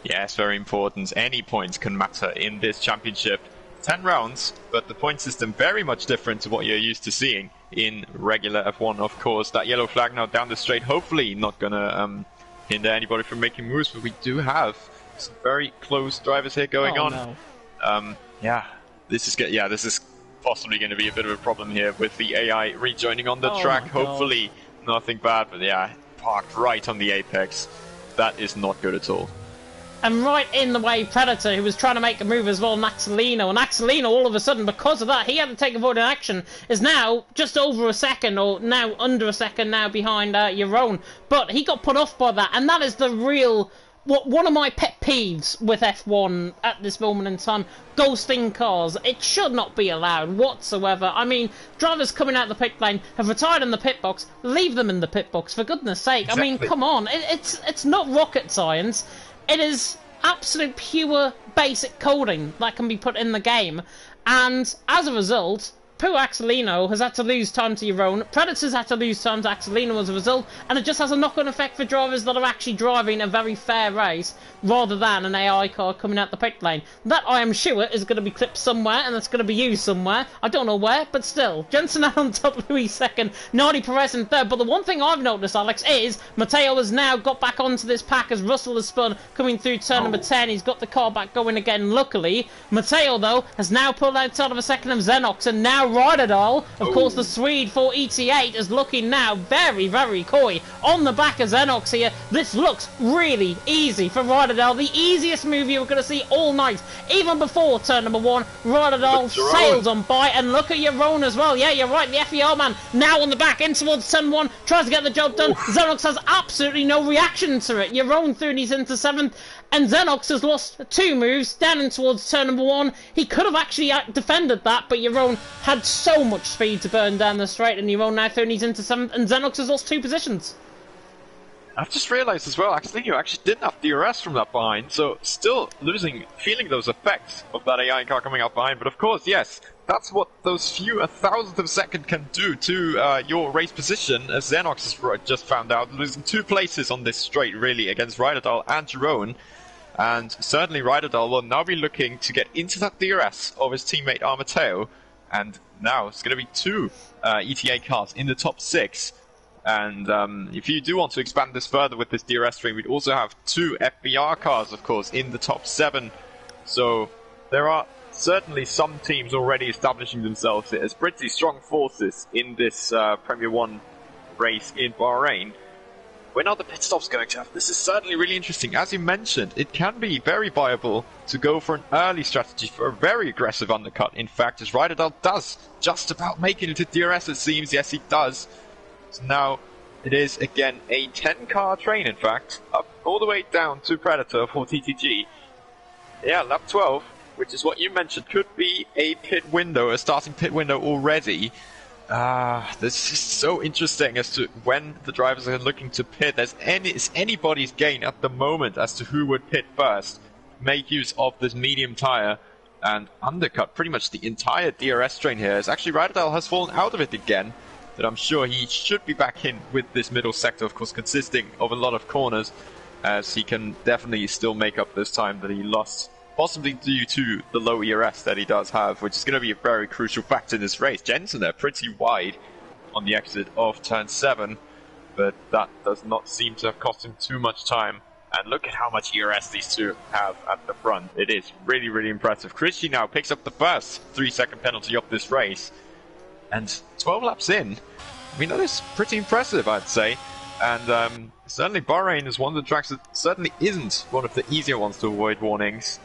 Yes, very important. Any points can matter in this championship. 10 rounds, but the point system very much different to what you're used to seeing in regular F1, of course. That yellow flag now down the straight, hopefully not gonna hinder anybody from making moves, but we do have some very close drivers here going on. No. Yeah, this is possibly going to be a bit of a problem here with the AI rejoining on the track. Hopefully nothing bad, but yeah, parked right on the apex. That is not good at all. And right in the way, Predator, who was trying to make a move as well, Naxalino. And Naxalino, all of a sudden, because of that, he had to take avoiding action, is now just over a second, or now under a second now behind Yaron. But he got put off by that, and that is the real... one of my pet peeves with F1 at this moment in time, ghosting cars. It should not be allowed whatsoever. I mean, drivers coming out the pit lane have retired in the pit box. Leave them in the pit box, for goodness sake. Exactly. I mean, come on. It's not rocket science. It is absolute pure basic coding that can be put in the game. And as a result... poor Axelino has had to lose time to Yaron. Predator's had to lose time to Axelino as a result, and it just has a knock-on effect for drivers that are actually driving a very fair race, rather than an AI car coming out the pit lane. That, I am sure, is going to be clipped somewhere, and it's going to be used somewhere. I don't know where, but still. Jensen on top, Louis second, Nardi Perez in third. But the one thing I've noticed, Alex, is Matteo has now got back onto this pack as Russell has spun, coming through turn number 10. He's got the car back going again, luckily. Matteo, though, has now pulled outside of a second of Xenox, and now Ryderdal, of course the Swede for ET8, is looking now very, very coy on the back of Xenox here. This looks really easy for Ryderdal, the easiest move you were going to see all night. Even before turn number 1, Ryderdal sails on by, and look at Yaron as well. Yeah, you're right, the FER man now on the back, in towards turn 1, tries to get the job done. Xenox has absolutely no reaction to it. Yaron through and he's into 7th. And Xenox has lost 2 moves down in towards turn number 1. He could have actually defended that, but Yaron had so much speed to burn down the straight, and Yaron now through and he's into 7th, and Xenox has lost 2 positions. I've just realised as well, actually, you actually didn't have DRS from that behind, so still feeling those effects of that AI car coming out behind. But of course, yes, that's what those few thousandth of a second can do to your race position, as Xenox has just found out, losing 2 places on this straight, really, against Ryderdal and Jerome. And certainly Ryderdal will now be looking to get into that DRS of his teammate Armateo. And now it's going to be 2 ETA cars in the top 6. And if you do want to expand this further with this DRS stream, we'd also have 2 FBR cars, of course, in the top 7. So there are certainly some teams already establishing themselves as pretty strong forces in this Premier 1 race in Bahrain. When are the pit stops going to have? This is certainly really interesting. As you mentioned, it can be very viable to go for an early strategy for a very aggressive undercut. In fact, as Ryderdal does just about make it into DRS, it seems. Yes, he does. So now it is again a 10-car train, in fact, up all the way down to Predator for TTG. Yeah, lap 12, which is what you mentioned, could be a pit window, a starting pit window already. This is so interesting as to when the drivers are looking to pit. It's anybody's gain at the moment as to who would pit first. Make use of this medium tire and undercut pretty much the entire DRS train here. As actually Ryderdal has fallen out of it again, but I'm sure he should be back in with this middle sector, of course, consisting of a lot of corners, as he can definitely still make up this time that he lost. Possibly due to the low ERS that he does have, which is going to be a very crucial factor in this race. Jensen there pretty wide on the exit of turn 7, but that does not seem to have cost him too much time. And look at how much ERS these two have at the front. It is really, really impressive. Christie now picks up the first 3-second penalty of this race. And 12 laps in, I mean, that is pretty impressive, I'd say. And certainly Bahrain is one of the tracks that certainly isn't one of the easier ones to avoid warnings.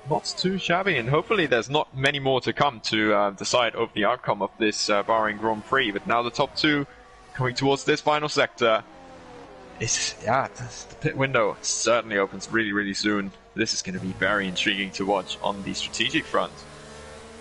Not too shabby, and hopefully there's not many more to come to decide over the outcome of this Bahrain Grand Prix. But now the top 2 coming towards this final sector. The pit window certainly opens really, really soon. This is going to be very intriguing to watch on the strategic front.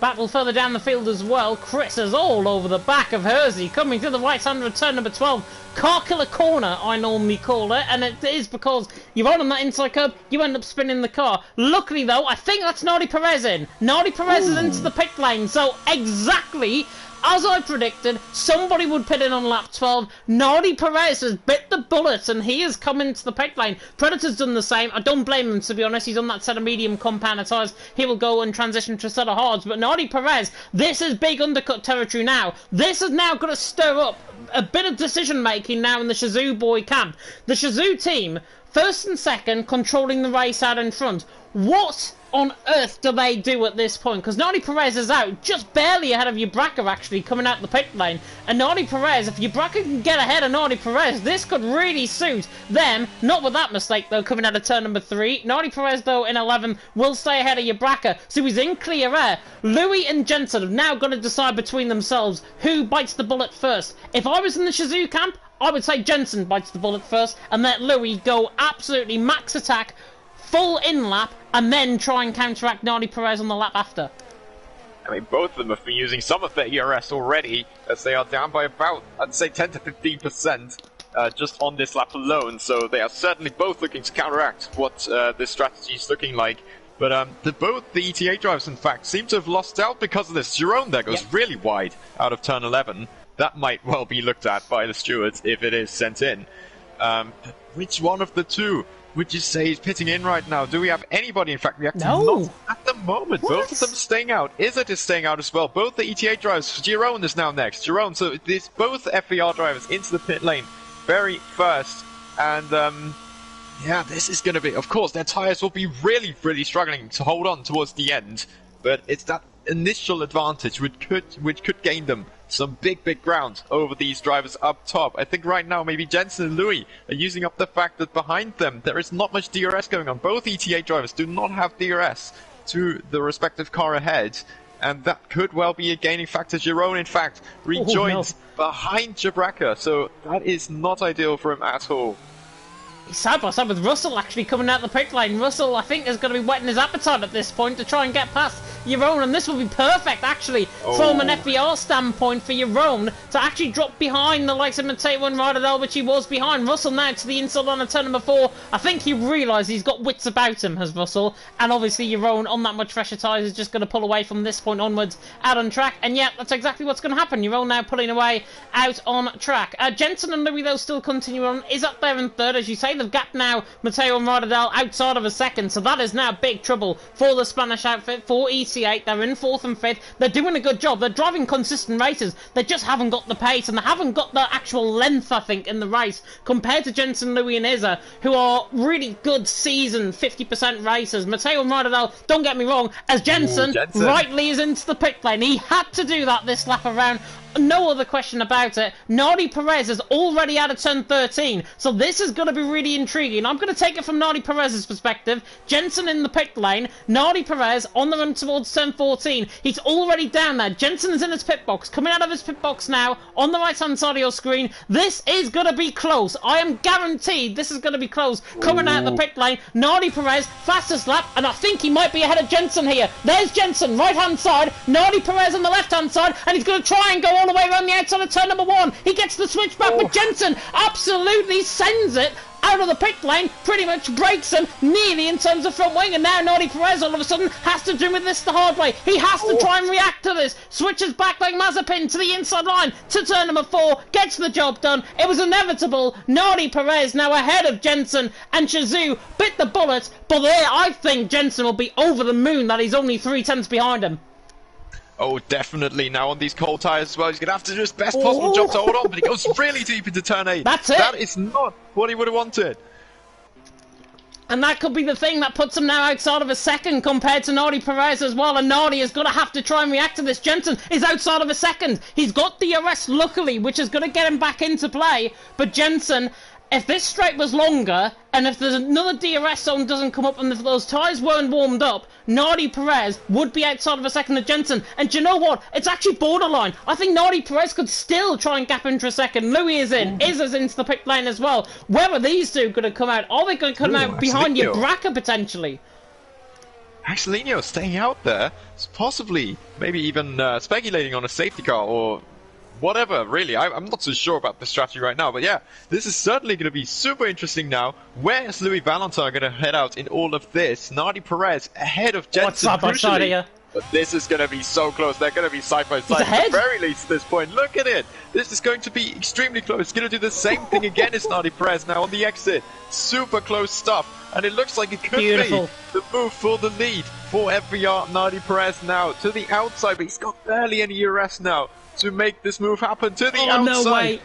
Battle further down the field as well. Chris is all over the back of Hersey, coming to the right hand of turn number 12. Car killer corner, I normally call it, and it is because you're on that inside curb, you end up spinning the car. Luckily though, I think that's Nardi Perez in. Nardi Perez is into the pit lane, so exactly as I predicted, somebody would pit in on lap 12. Nardi Perez has bit the bullet and he has come into the pit lane. Predator's done the same. I don't blame him, to be honest. He's on that set of medium compound tyres. He will go and transition to a set of hards. But Nardi Perez, this is big undercut territory now. This is now going to stir up a bit of decision making now in the Shazoo boy camp. The Shazoo team, first and second, controlling the race out in front. What on earth do they do at this point? Because Nardi Perez is out, just barely ahead of Yabraka actually, coming out the pit lane. And Nardi Perez, if Yabraka can get ahead of Nardi Perez, this could really suit them. Not with that mistake though, coming out of turn number 3. Nardi Perez though in 11 will stay ahead of Yabraka, so he's in clear air. Louis and Jensen have now got to decide between themselves who bites the bullet first. If I was in the Shazoo camp, I would say Jensen bites the bullet first and let Louis go absolutely max attack, full in lap, and then try and counteract Nardi Perez on the lap after. I mean, both of them have been using some of their ERS already, as they are down by about, I'd say, 10 to 15% just on this lap alone. So they are certainly both looking to counteract what this strategy is looking like. But both the ETA drivers, in fact, seem to have lost out because of this. Jerome there goes really wide out of turn 11. That might well be looked at by the stewards if it is sent in. Which one of the two would you say is pitting in right now? Do we have anybody, in fact, reacting? No. Not at the moment. What? Both of them staying out. Izzet is staying out as well. Both the ETA drivers. Giron is now next. Giron, so it's both FVR drivers into the pit lane very first. And, yeah, this is going to be... Of course, their tyres will be really, really struggling to hold on towards the end. But it's that initial advantage which could gain them some big ground over these drivers up top. I think right now maybe Jensen and Louis are using up the fact that behind them there is not much DRS going on. Both ETA drivers do not have DRS to the respective car ahead, and that could well be a gaining factor. Giron, in fact, rejoins behind Jabraka, so that is not ideal for him at all. He's side by side with Russell actually coming out the pit lane. Russell, I think, is going to be whetting his appetite at this point to try and get past Yaron, and this will be perfect actually from an FVR standpoint for Yaron to actually drop behind the likes of Mateo and Rydell, which he was behind. Russell now to the inside line of turn number 4. I think he realised he's got wits about him, has Russell, and obviously Yaron on that much fresher tyres is just going to pull away from this point onwards out on track, and yeah, that's exactly what's going to happen. Yaron now pulling away out on track. Jensen and Louis though still continue on, is up there in third, as you say. They've gapped now Mateo and Rydell outside of a second, so that is now big trouble for the Spanish outfit, for EC8. They're in 4th and 5th. They're doing a good job. They're driving consistent races. They just haven't got the pace, and they haven't got the actual length, I think, in the race, compared to Jensen, Louis and Izza, who are really good seasoned 50% racers. Mateo and Rydell, don't get me wrong, as Jensen rightly is into the pit lane. He had to do that this lap around. No other question about it. Nardi Perez is already out of turn 13, so this is going to be really intriguing. I'm going to take it from Nardi Perez's perspective. Jensen in the pit lane, Nardi Perez on the run towards turn 14. He's already down there. Jensen is in his pit box, coming out of his pit box now, on the right-hand side of your screen. This is going to be close. I am guaranteed this is going to be close. Coming out the pit lane, Nardi Perez, fastest lap, and I think he might be ahead of Jensen here. There's Jensen, right-hand side, Nardi Perez on the left-hand side, and he's going to try and go all the way around the outside of turn number 1. He gets the switch back, but Jensen absolutely sends it out of the pit lane, pretty much breaks him nearly in terms of front wing, and now Nardi Perez all of a sudden has to do with this the hard way. He has to try and react to this. Switches back like Mazepin to the inside line to turn number 4, gets the job done. It was inevitable. Nardi Perez now ahead of Jensen, and Shazoo bit the bullet, but there I think Jensen will be over the moon that he's only 3/10 behind him. Oh, definitely. Now on these cold tyres as well, he's going to have to do his best possible job to hold on, but he goes really deep into turn 8. That's it. That is not what he would have wanted. And that could be the thing that puts him now outside of a second compared to Nardi Perez as well. And Nardi is going to have to try and react to this. Jensen is outside of a second. He's got the DRS, luckily, which is going to get him back into play. But Jensen, if this straight was longer, and if there's another DRS zone doesn't come up, and if those tyres weren't warmed up, Nardi Perez would be outside of a second of Jensen. And do you know what? It's actually borderline. I think Nardi Perez could still try and gap into a second. Louis is in. Izza's into the pit lane as well. Where are these two going to come out? Are they going to come out behind Yabraka potentially? Axelinho staying out there, possibly, maybe even speculating on a safety car or whatever, really. I'm not so sure about the strategy right now, but yeah, this is certainly going to be super interesting now. Where is Louis Valentin going to head out in all of this? Nardi Perez ahead of Jensen, side by side here. But this is going to be so close. They're going to be side by side at the very least at this point. Look at it. This is going to be extremely close. It's going to do the same thing again as Nardi Perez now on the exit. Super close stuff. And it looks like it could be the move for the lead for FVR. Nardi Perez now to the outside, but he's got barely any ERS now to make this move happen to the outside. No way.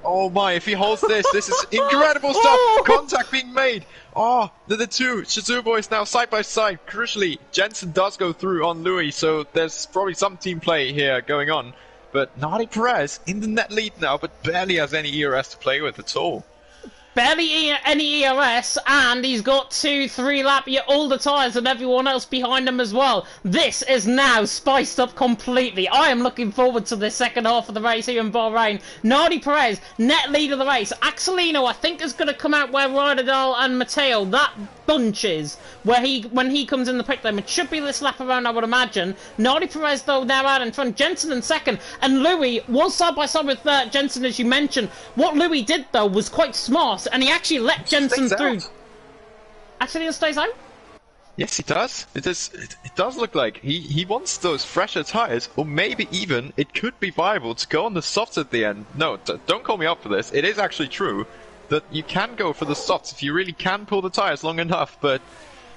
Oh my, if he holds this is incredible stuff! Contact being made! Oh, the two Shazoo boys now side by side. Crucially, Jensen does go through on Louis, so there's probably some team play here going on. But Nardi Perez in the net lead now, but barely has any ERS to play with at all. Barely any ERS, and he's got 2-3 lap all the tyres and everyone else behind him as well. This is now spiced up completely. I am looking forward to the second half of the race here in Bahrain. Nardi Perez, net lead of the race. Axelino, I think, is going to come out where Ryderdal and Matteo, that bunch is, when he comes in the pit lane. It should be this lap around, I would imagine. Nardi Perez, though, now out in front. Jensen in second, and Louis was side by side with Jensen, as you mentioned. What Louis did, though, was quite smart, and he actually let Jensen through. Actually, he stays out? Yes, he does. It does look like he wants those fresher tyres, or maybe even it could be viable to go on the softs at the end. No, don't call me up for this. It is actually true that you can go for the softs if you really can pull the tyres long enough, but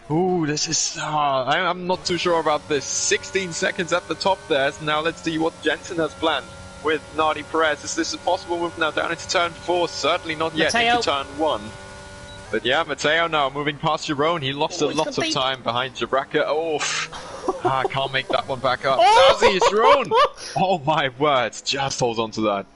ooh, this is... I'm not too sure about this. 16 seconds at the top there, so now let's see what Jensen has planned with Nardi Perez. Is this a possible move now down into turn 4? Certainly not yet Matteo. into turn 1. But yeah, Matteo now moving past Jerome. He lost a lot of time behind Jabraka. Oh, I can't make that one back up. Does he? Jerome! Oh my word, just holds on to that.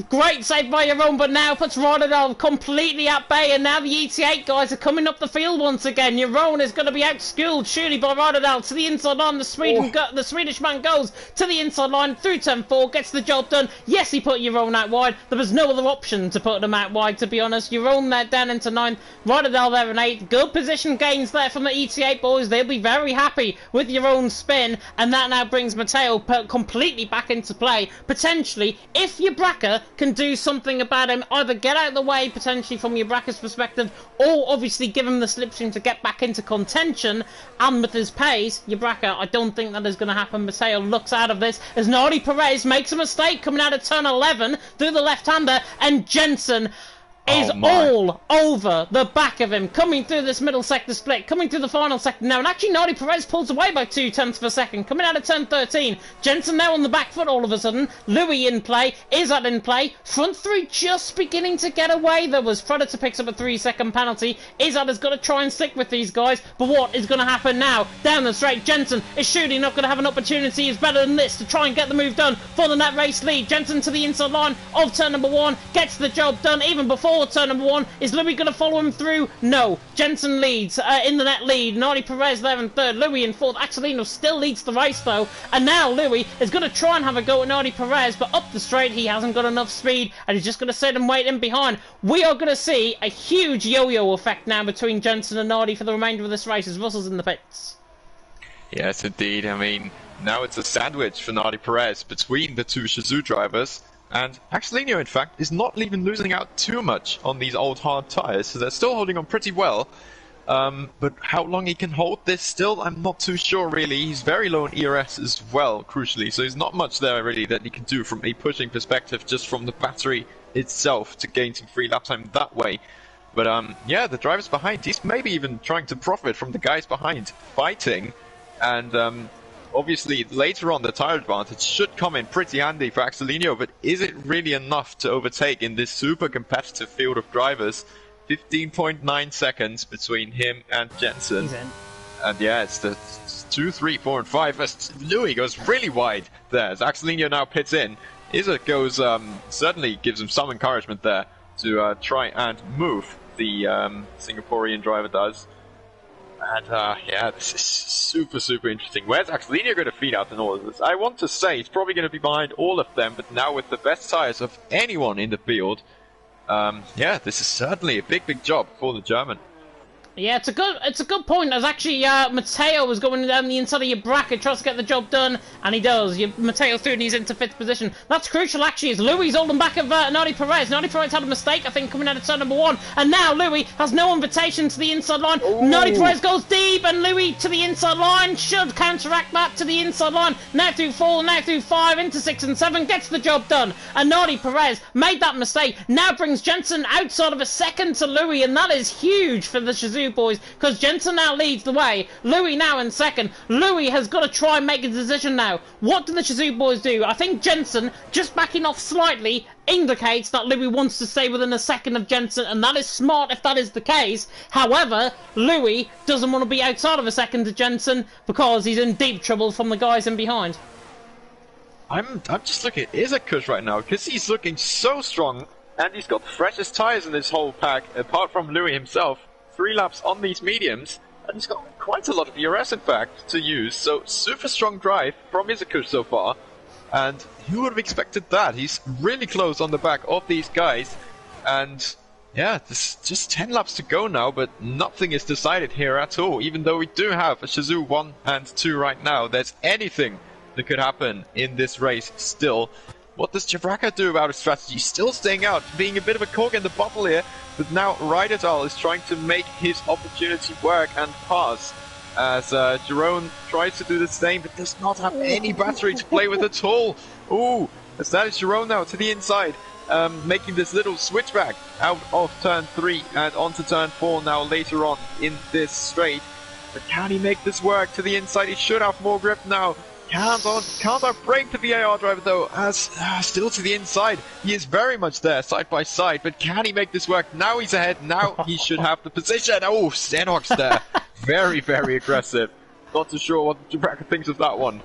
Great save by Jeroen, but now puts Rotterdam completely at bay, and now the ET8 guys are coming up the field once again. Jeroen is going to be outschooled, surely, by Rotterdam to the inside line. The Swedish man goes to the inside line through turn 4, gets the job done. Yes, he put Jeroen out wide. There was no other option to put them out wide, to be honest. Jeroen there down into 9th, Rotterdam there in 8th. Good position gains there from the ET8 boys. They'll be very happy with Jeroen's spin, and that now brings Matteo completely back into play. Potentially, if Jabraka can do something about him, either get out of the way potentially from Jabraka's perspective, or obviously give him the slipstream to get back into contention. And with his pace, Jabraka, I don't think that is going to happen. Matteo looks out of this as Nardi Perez makes a mistake coming out of turn 11 through the left-hander, and Jensen is all over the back of him, coming through this middle sector split, coming through the final sector now, and actually Nardi Perez pulls away by 0.2 of a second, coming out of turn 13. Jensen now on the back foot all of a sudden. Louis in play, Izzat in play, front three just beginning to get away. There was Predator picks up a 3-second penalty. Izzat has got to try and stick with these guys, but what is going to happen now? Down the straight, Jensen is shooting, not going to have an opportunity. Is better than this to try and get the move done for the net race lead. Jensen to the inside line of turn number 1, gets the job done even before turn number 1. Is Louis going to follow him through? No. Jensen leads in the net lead. Nardi Perez there in 3rd. Louis in 4th. Axelino still leads the race though. And now Louis is going to try and have a go at Nardi Perez, but up the straight he hasn't got enough speed, and he's just going to sit and wait in behind. We are going to see a huge yo-yo effect now between Jensen and Nardi for the remainder of this race as Russell's in the pits. Yes, indeed. I mean, now it's a sandwich for Nardi Perez between the two Shazoo drivers. And Axelino, in fact, is not even losing out too much on these old hard tyres, so they're still holding on pretty well. But how long he can hold this still, I'm not too sure, really. He's very low in ERS as well, crucially, so there's not much there, really, that he can do from a pushing perspective, just from the battery itself, to gain some free lap time that way. But, yeah, the drivers behind, he's maybe even trying to profit from the guys behind fighting, and, obviously, later on, the tyre advantage should come in pretty handy for Axelino, but is it really enough to overtake in this super competitive field of drivers? 15.9 seconds between him and Jensen. And yeah, it's the 2, 3, 4, and 5. As Louis goes really wide there, as Axelino now pits in. Izzat goes, certainly gives him some encouragement there to try and move. The Singaporean driver does. And yeah, this is super interesting. Where's Axelino going to feed out in all of this? I want to say he's probably going to be behind all of them, but now with the best tyres of anyone in the field, yeah, this is certainly a big job for the German. Yeah, it's a good point. As actually Matteo was going down the inside of your bracket, tries to get the job done, and he does. Matteo through and he's into 5th position. That's crucial actually, as Louis holding back of Nardi Perez. Nardi Perez had a mistake, I think, coming out of turn number 1, and now Louis has no invitation to the inside line. Ooh. Nardi Perez goes deep, and Louis to the inside line should counteract that to the inside line. Now through 4, now through 5, into 6 and 7, gets the job done. And Nardi Perez made that mistake. Now brings Jensen outside of a second to Louis, and that is huge for the Shazoo Shazoo boys, because Jensen now leads the way. Louis now in second. Louis has got to try and make a decision now. What do the Shazoo boys do? I think Jensen, just backing off slightly, indicates that Louis wants to stay within a second of Jensen, and that is smart if that is the case. However, Louis doesn't want to be outside of a second of Jensen because he's in deep trouble from the guys in behind. I'm just looking at Izakush right now, because he's looking so strong, and he's got the freshest tyres in this whole pack, apart from Louis himself. 3 laps on these mediums, and he's got quite a lot of ERS in fact to use, so super strong drive from Izakush so far. And who would have expected that? He's really close on the back of these guys. And yeah, there's just 10 laps to go now, but nothing is decided here at all. Even though we do have a Shazoo 1 and 2 right now, there's anything that could happen in this race still. What does Jabraka do about his strategy? Still staying out, being a bit of a cork in the bottle here. But now Rydertal is trying to make his opportunity work and pass. As Jerome tries to do the same, but does not have any battery to play with at all. Ooh, as that is Jerome now to the inside, making this little switchback out of turn 3 and onto turn 4 now later on in this straight. But can he make this work to the inside? He should have more grip now. Can't outbrake the VAR driver though, as still to the inside. He is very much there, side by side, but can he make this work? Now he's ahead, now he should have the position. Oh, Stenox there. Very, very aggressive. Not too sure what Jabraka thinks of that one.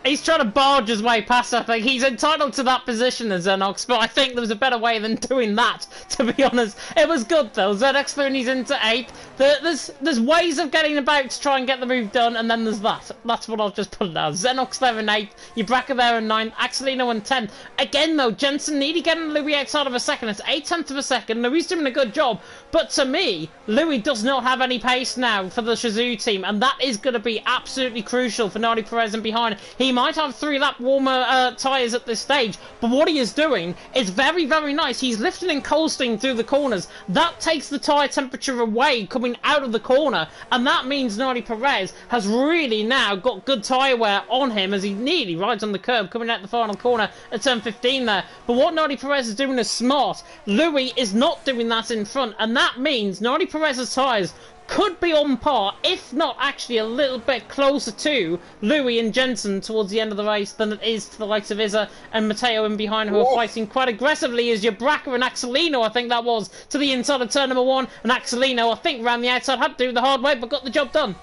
He's trying to barge his way past, I think. He's entitled to that position as Xenox, but I think there was a better way than doing that, to be honest. It was good, though. Xenox Looney's into 8th. There's ways of getting about to try and get the move done, and then there's that. That's what I'll just put it down. Xenox there in 8th, Jabraka there in 9th, Axelino in 10th. Again, though, Jensen nearly getting Louis outside of a second. It's 8/10 of a second. Louis doing a good job, but to me, Louis does not have any pace now for the Shazoo team, and that is going to be absolutely crucial for Nardi Perez and behind. He might have 3-lap warmer tyres at this stage, but what he is doing is very, very nice. He's lifting and coasting through the corners. That takes the tyre temperature away coming out of the corner, and that means Nardi Perez has really now got good tyre wear on him as he nearly rides on the curb coming out the final corner at turn 15 there. But what Nardi Perez is doing is smart. Louis is not doing that in front, and that means Nardi Perez's tyres could be on par, if not actually a little bit closer to Louis and Jensen towards the end of the race than it is to the likes of Izza and Matteo in behind, who are fighting quite aggressively as Jabraka and Axelino, I think that was, to the inside of turn number 1, and Axelino, I think, ran the outside, had to do the hard way, but got the job done.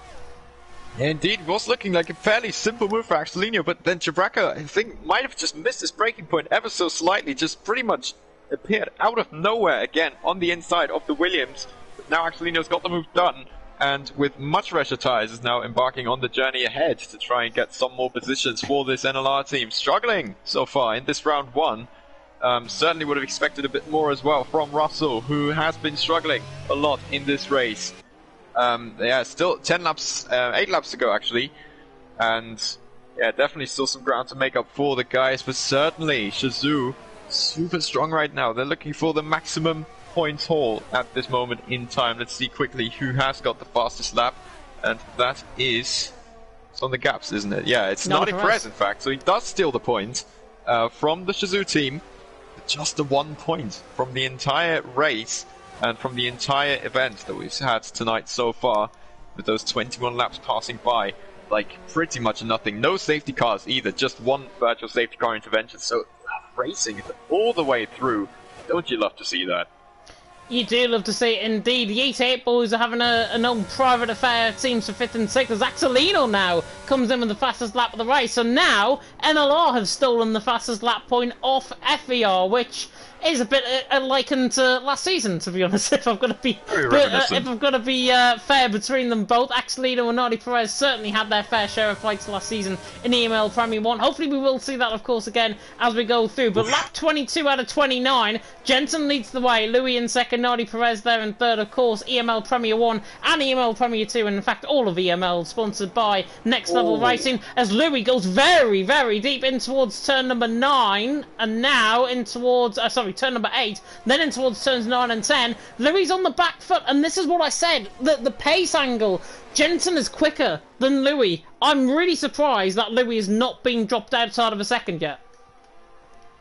Indeed, it was looking like a fairly simple move for Axelino, but then Jabraka, I think, might have just missed his breaking point ever so slightly, just pretty much appeared out of nowhere again on the inside of the Williams. Now Axelino's got the move done, and with much fresher tyres is now embarking on the journey ahead to try and get some more positions for this NLR team. Struggling so far in this round 1. Certainly would have expected a bit more as well from Russell, who has been struggling a lot in this race. Yeah, still 8 laps to go actually, and yeah, definitely still some ground to make up for the guys, but certainly Shazoo super strong right now. They're looking for the maximum points haul at this moment in time. Let's see quickly who has got the fastest lap, and that is, it's on the gaps, isn't it? Yeah, it's Nardi Perez in fact, so he does steal the point from the Shazoo team, but just the 1 point from the entire race and from the entire event that we've had tonight so far, with those 21 laps passing by like pretty much nothing. No safety cars either, just 1 virtual safety car intervention, so racing all the way through. Don't you love to see that? You do love to see it indeed. The 88 boys are having an own private affair. Teams for 5th and 6th as Axelino now comes in with the fastest lap of the race. So now NLR have stolen the fastest lap point off FER, which is a bit likened to last season, to be honest. If I've got to be fair between them both, Axelino and Nardi Perez certainly had their fair share of fights last season in EML Premier 1. Hopefully we will see that, of course, again as we go through. But lap 22 out of 29, Jensen leads the way. Louis in second, Nardi Perez there in third, of course. EML Premier 1 and EML Premier 2, and in fact all of EML sponsored by Next Level Racing, as Louis goes very, very deep in towards turn number 9, and now in towards turn number 8, then in towards turns 9 and 10. Louis on the back foot, and this is what I said, the pace angle. Jensen is quicker than Louis. I'm really surprised that Louis is not being dropped outside of a second yet.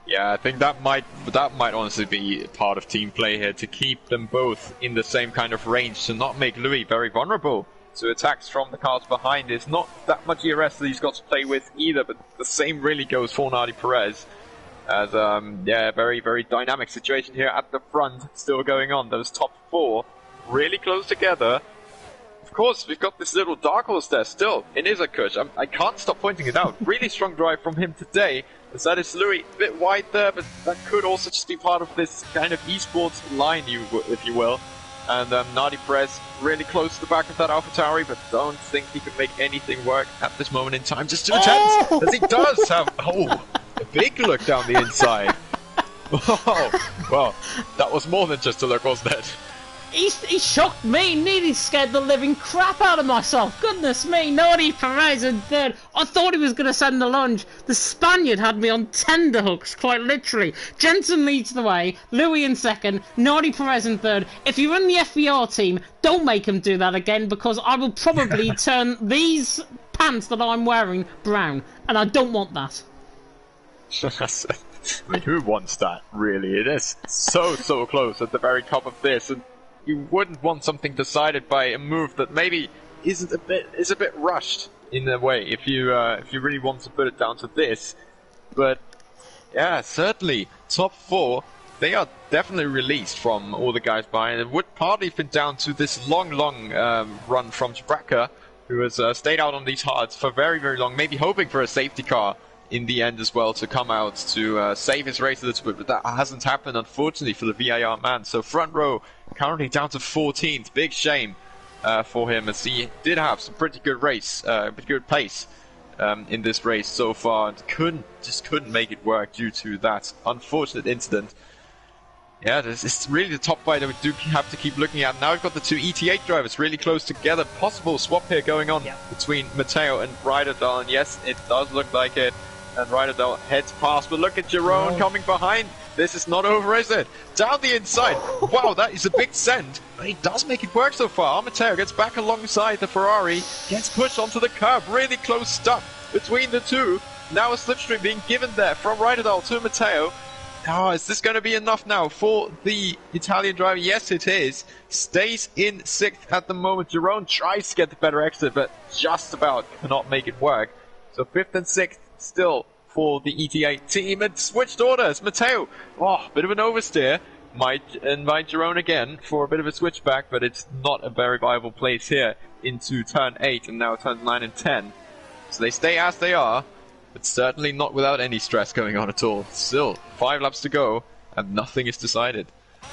Yeah, I think that might honestly be part of team play here, to keep them both in the same kind of range, to not make Louis very vulnerable to attacks from the cars behind. There's not that much ERS that he's got to play with either, but the same really goes for Nardi Perez. As yeah, very, very dynamic situation here at the front still going on. Those top 4 really close together. Of course, we've got this little dark horse there still in Isakush. I can't stop pointing it out. Really strong drive from him today. As that is Louis, a bit wide there, but that could also just be part of this kind of esports line, if you will. And Nardi Perez really close to the back of that AlphaTauri, but don't think he can make anything work at this moment in time. Just 2 attempts, as he does have a big look down the inside. Oh, well, that was more than just a look, wasn't it? He shocked me, nearly scared the living crap out of myself. Goodness me, Nardi Perez in third. I thought he was going to send the lunge. The Spaniard had me on tenterhooks, quite literally. Jensen leads the way, Louis in second, Nardi Perez in third. If you're in the FBR team, don't make him do that again, because I will probably turn these pants that I'm wearing brown, and I don't want that. I mean, who wants that, really? It is so close at the very top of this, and you wouldn't want something decided by a move that maybe is a bit rushed in a way, if you really want to put it down to this. But yeah, certainly top 4, they are definitely released from all the guys behind. It would partly fit down to this long run from Jabraka, who has stayed out on these hards for very, very long, maybe hoping for a safety car in the end as well to come out to save his race a little bit, but that hasn't happened, unfortunately, for the VIR man. So front row currently down to 14th. Big shame for him, as he did have some pretty good race, pretty good pace in this race so far, and just couldn't make it work due to that unfortunate incident. Yeah, this is really the top fight that we do have to keep looking at. Now we've got the 2 ET8 drivers really close together. Possible swap here going on between Matteo and Ryderdahl, and yes, it does look like it. And Ryderdahl heads past, but look at Jerome coming behind. This is not over, is it? Down the inside. Wow, that is a big send. But he does make it work so far. Matteo gets back alongside the Ferrari, gets pushed onto the curb. Really close stuff between the two. Now a slipstream being given there from Ryderdahl to Matteo. Oh, is this going to be enough now for the Italian driver? Yes, it is. Stays in 6th at the moment. Jerome tries to get the better exit, but just about cannot make it work. So 5th and 6th still for the ET8 team, and switched orders. Matteo, bit of an oversteer. Might invite Jerome again for a bit of a switchback, but it's not a very viable place here into turn 8 and now turns 9 and 10. So they stay as they are, but certainly not without any stress going on at all. Still 5 laps to go, and nothing is decided.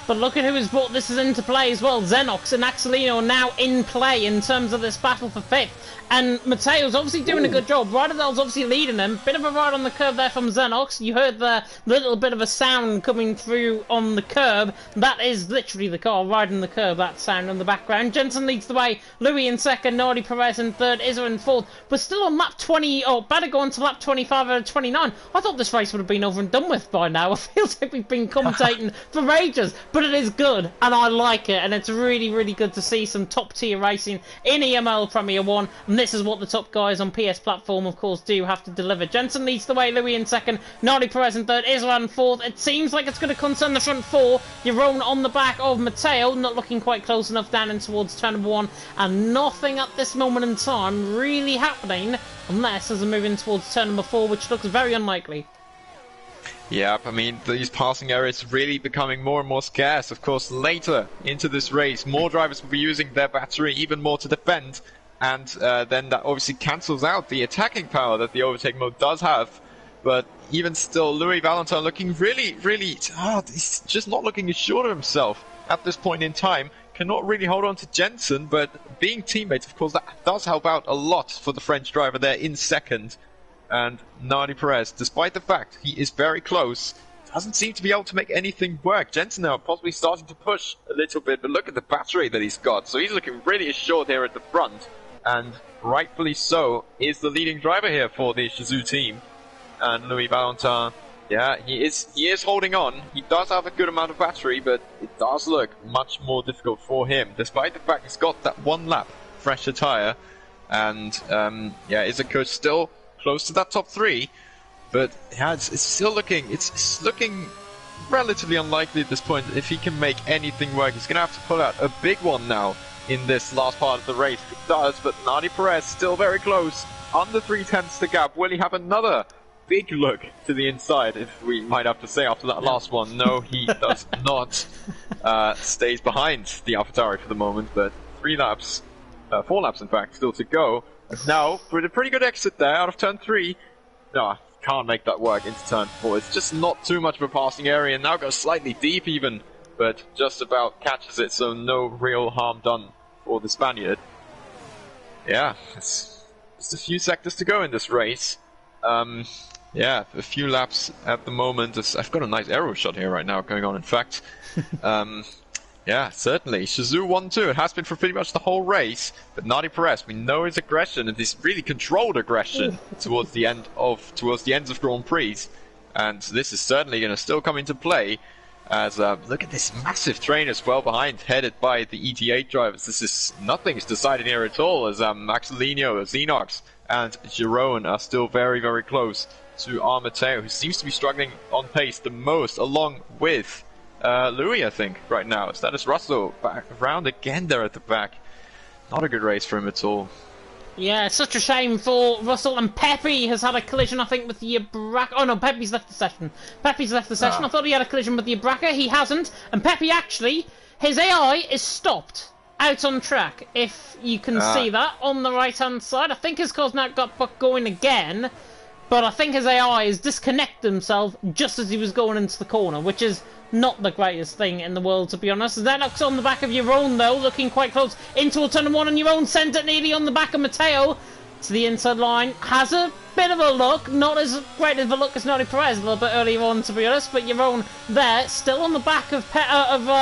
But look at who has brought this into play as well. Xenox and Axelino are now in play in terms of this battle for 5th. And Matteo's obviously doing a good job. Ryderdahl's obviously leading him. Bit of a ride on the curb there from Xenox. You heard the little bit of a sound coming through on the curb. That is literally the car riding the curb, that sound in the background. Jensen leads the way. Louis in second. Nardi Perez in third. Izza in fourth. We're still on lap 20, or better go on to lap 25 out of 29. I thought this race would have been over and done with by now. It feels like we've been commentating for ages. But it is good, and I like it. And it's really, really good to see some top-tier racing in EML Premier 1. And this is what the top guys on PS platform, of course, do have to deliver. Jensen leads the way, Louis in second, Nardi Perez in third, Isla in fourth. It seems like it's going to concern the front 4. Jeroen on the back of Matteo, not looking quite close enough down in towards turn number 1, and nothing at this moment in time really happening, unless as a move in towards turn number 4, which looks very unlikely. Yeah, I mean, these passing areas really becoming more and more scarce. Of course, later into this race, more drivers will be using their battery even more to defend. And then that obviously cancels out the attacking power that the overtake mode does have. But even still, Louis Valentin looking really, he's just not looking assured of himself at this point in time. Cannot really hold on to Jensen, but being teammates, of course, that does help out a lot for the French driver there in second. And Nardi Perez, despite the fact he is very close, doesn't seem to be able to make anything work. Jensen now possibly starting to push a little bit, but look at the battery that he's got. So he's looking really assured here at the front, and rightfully so, is the leading driver here for the Shizou team. And Louis Valentin, yeah, he is holding on. He does have a good amount of battery, but it does look much more difficult for him, despite the fact he's got that 1 lap fresher tyre. And yeah, Isakush still close to that top 3, But yeah, it's still looking, it's looking relatively unlikely at this point. If he can make anything work, he's going to have to pull out a big one now in this last part of the race. He does, but Nadi Perez still very close, under 3/10 the gap. Will he have another big look to the inside, if we might have to say, after that last one? No, he does not. Stays behind the AlphaTauri for the moment, but 4 laps in fact, still to go. And now, with a pretty good exit there out of turn 3, no, can't make that work into turn 4. It's just not too much of a passing area, and now goes slightly deep even, but just about catches it, so no real harm done for the Spaniard. Yeah, it's just a few sectors to go in this race. Yeah, a few laps at the moment. I've got a nice aero shot here right now going on, in fact. Yeah, certainly. Shazoo 1-2. It has been for pretty much the whole race. But Nadi Perez, we know his aggression, and his really controlled aggression towards the ends of Grand Prix. And this is certainly going to still come into play. As look at this massive train as well behind, headed by the ET8 drivers. Nothing's decided here at all, as Maxilino, Xenox, and Giron are still very, very close to Mateo, who seems to be struggling on pace the most, along with Louis, I think, right now. Status Russell back around again there at the back. Not a good race for him at all. Yeah, it's such a shame for Russell. And Pepe has had a collision, I think, with the Ibraca. Oh no, Pepe's left the session. I thought he had a collision with the Ibraca. He hasn't. And Pepe, actually, his AI is stopped out on track. If you can see that on the right-hand side. I think his car's now got going again. But I think his AI has disconnected himself just as he was going into the corner, which is not the greatest thing in the world, to be honest. Xenox on the back of Jeroen, though, looking quite close into a turn 1, and Jeroen sent it nearly on the back of Mateo to the inside line. Has a bit of a look, not as great of a look as Nadi Perez a little bit earlier on, to be honest, but Jeroen there, still on the back of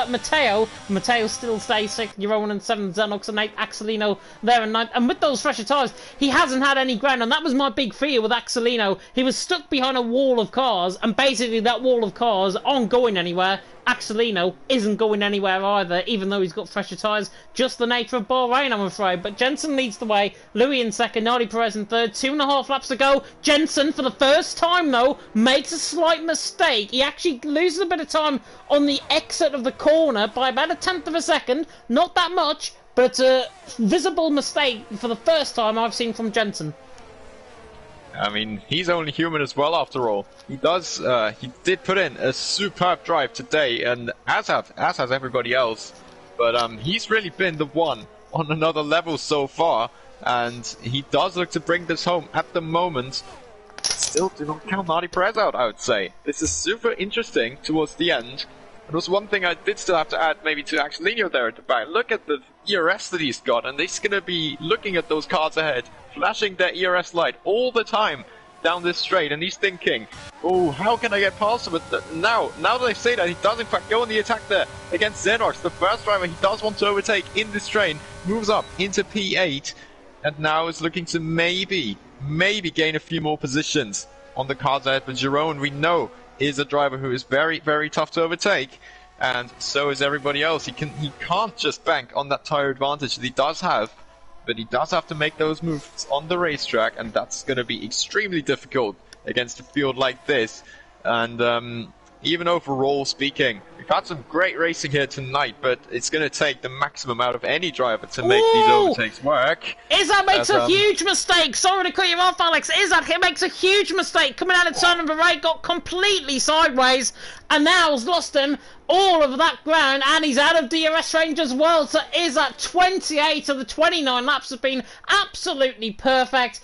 Mateo. Mateo still stays 6th, Jeroen in 7th, Xenox and 8th, Axelino there in 9th, and with those fresher tyres, he hasn't had any ground, and that was my big fear with Axelino. He was stuck behind a wall of cars, and basically that wall of cars aren't going anywhere. Axelino isn't going anywhere either, even though he's got fresher tyres. Just the nature of Bahrain, I'm afraid. But Jensen leads the way. Louis in 2nd, Nadi Perez in 3rd. 2.5 laps to go. Jensen, for the first time, though, makes a slight mistake. He actually loses a bit of time on the exit of the corner by about 1/10 of a second. Not that much, but it's a visible mistake for the first time I've seen from Jensen. I mean, he's only human as well, after all. He did put in a superb drive today, and as has everybody else. But he's really been the one on another level so far, and he does look to bring this home at the moment. Still do not count Nadi Perez out, I would say. This is super interesting towards the end. There was one thing I did still have to add, maybe, to Axelino there at the back. Look at the ERS that he's got, and he's going to be looking at those cars ahead, flashing their ERS light all the time down this straight, and he's thinking, oh, how can I get past him? But now that I say that, he does in fact go on the attack there against Xenox, the first driver he does want to overtake in this train, moves up into P8, and now is looking to maybe gain a few more positions on the cars ahead. But Jeroen, we know, is a driver who is very, very tough to overtake, and so is everybody else. He can't just bank on that tire advantage that he does have, but he does have to make those moves on the racetrack, and that's going to be extremely difficult against a field like this. And even overall speaking, we've had some great racing here tonight, but it's going to take the maximum out of any driver to make these overtakes work. Izzat makes a huge mistake. Sorry to cut you off, Alex. Izzat, he makes a huge mistake. Coming out of turn number 8, got completely sideways, and now has lost him all of that ground, and he's out of DRS range as well. So Izzat, 28 of the 29 laps have been absolutely perfect.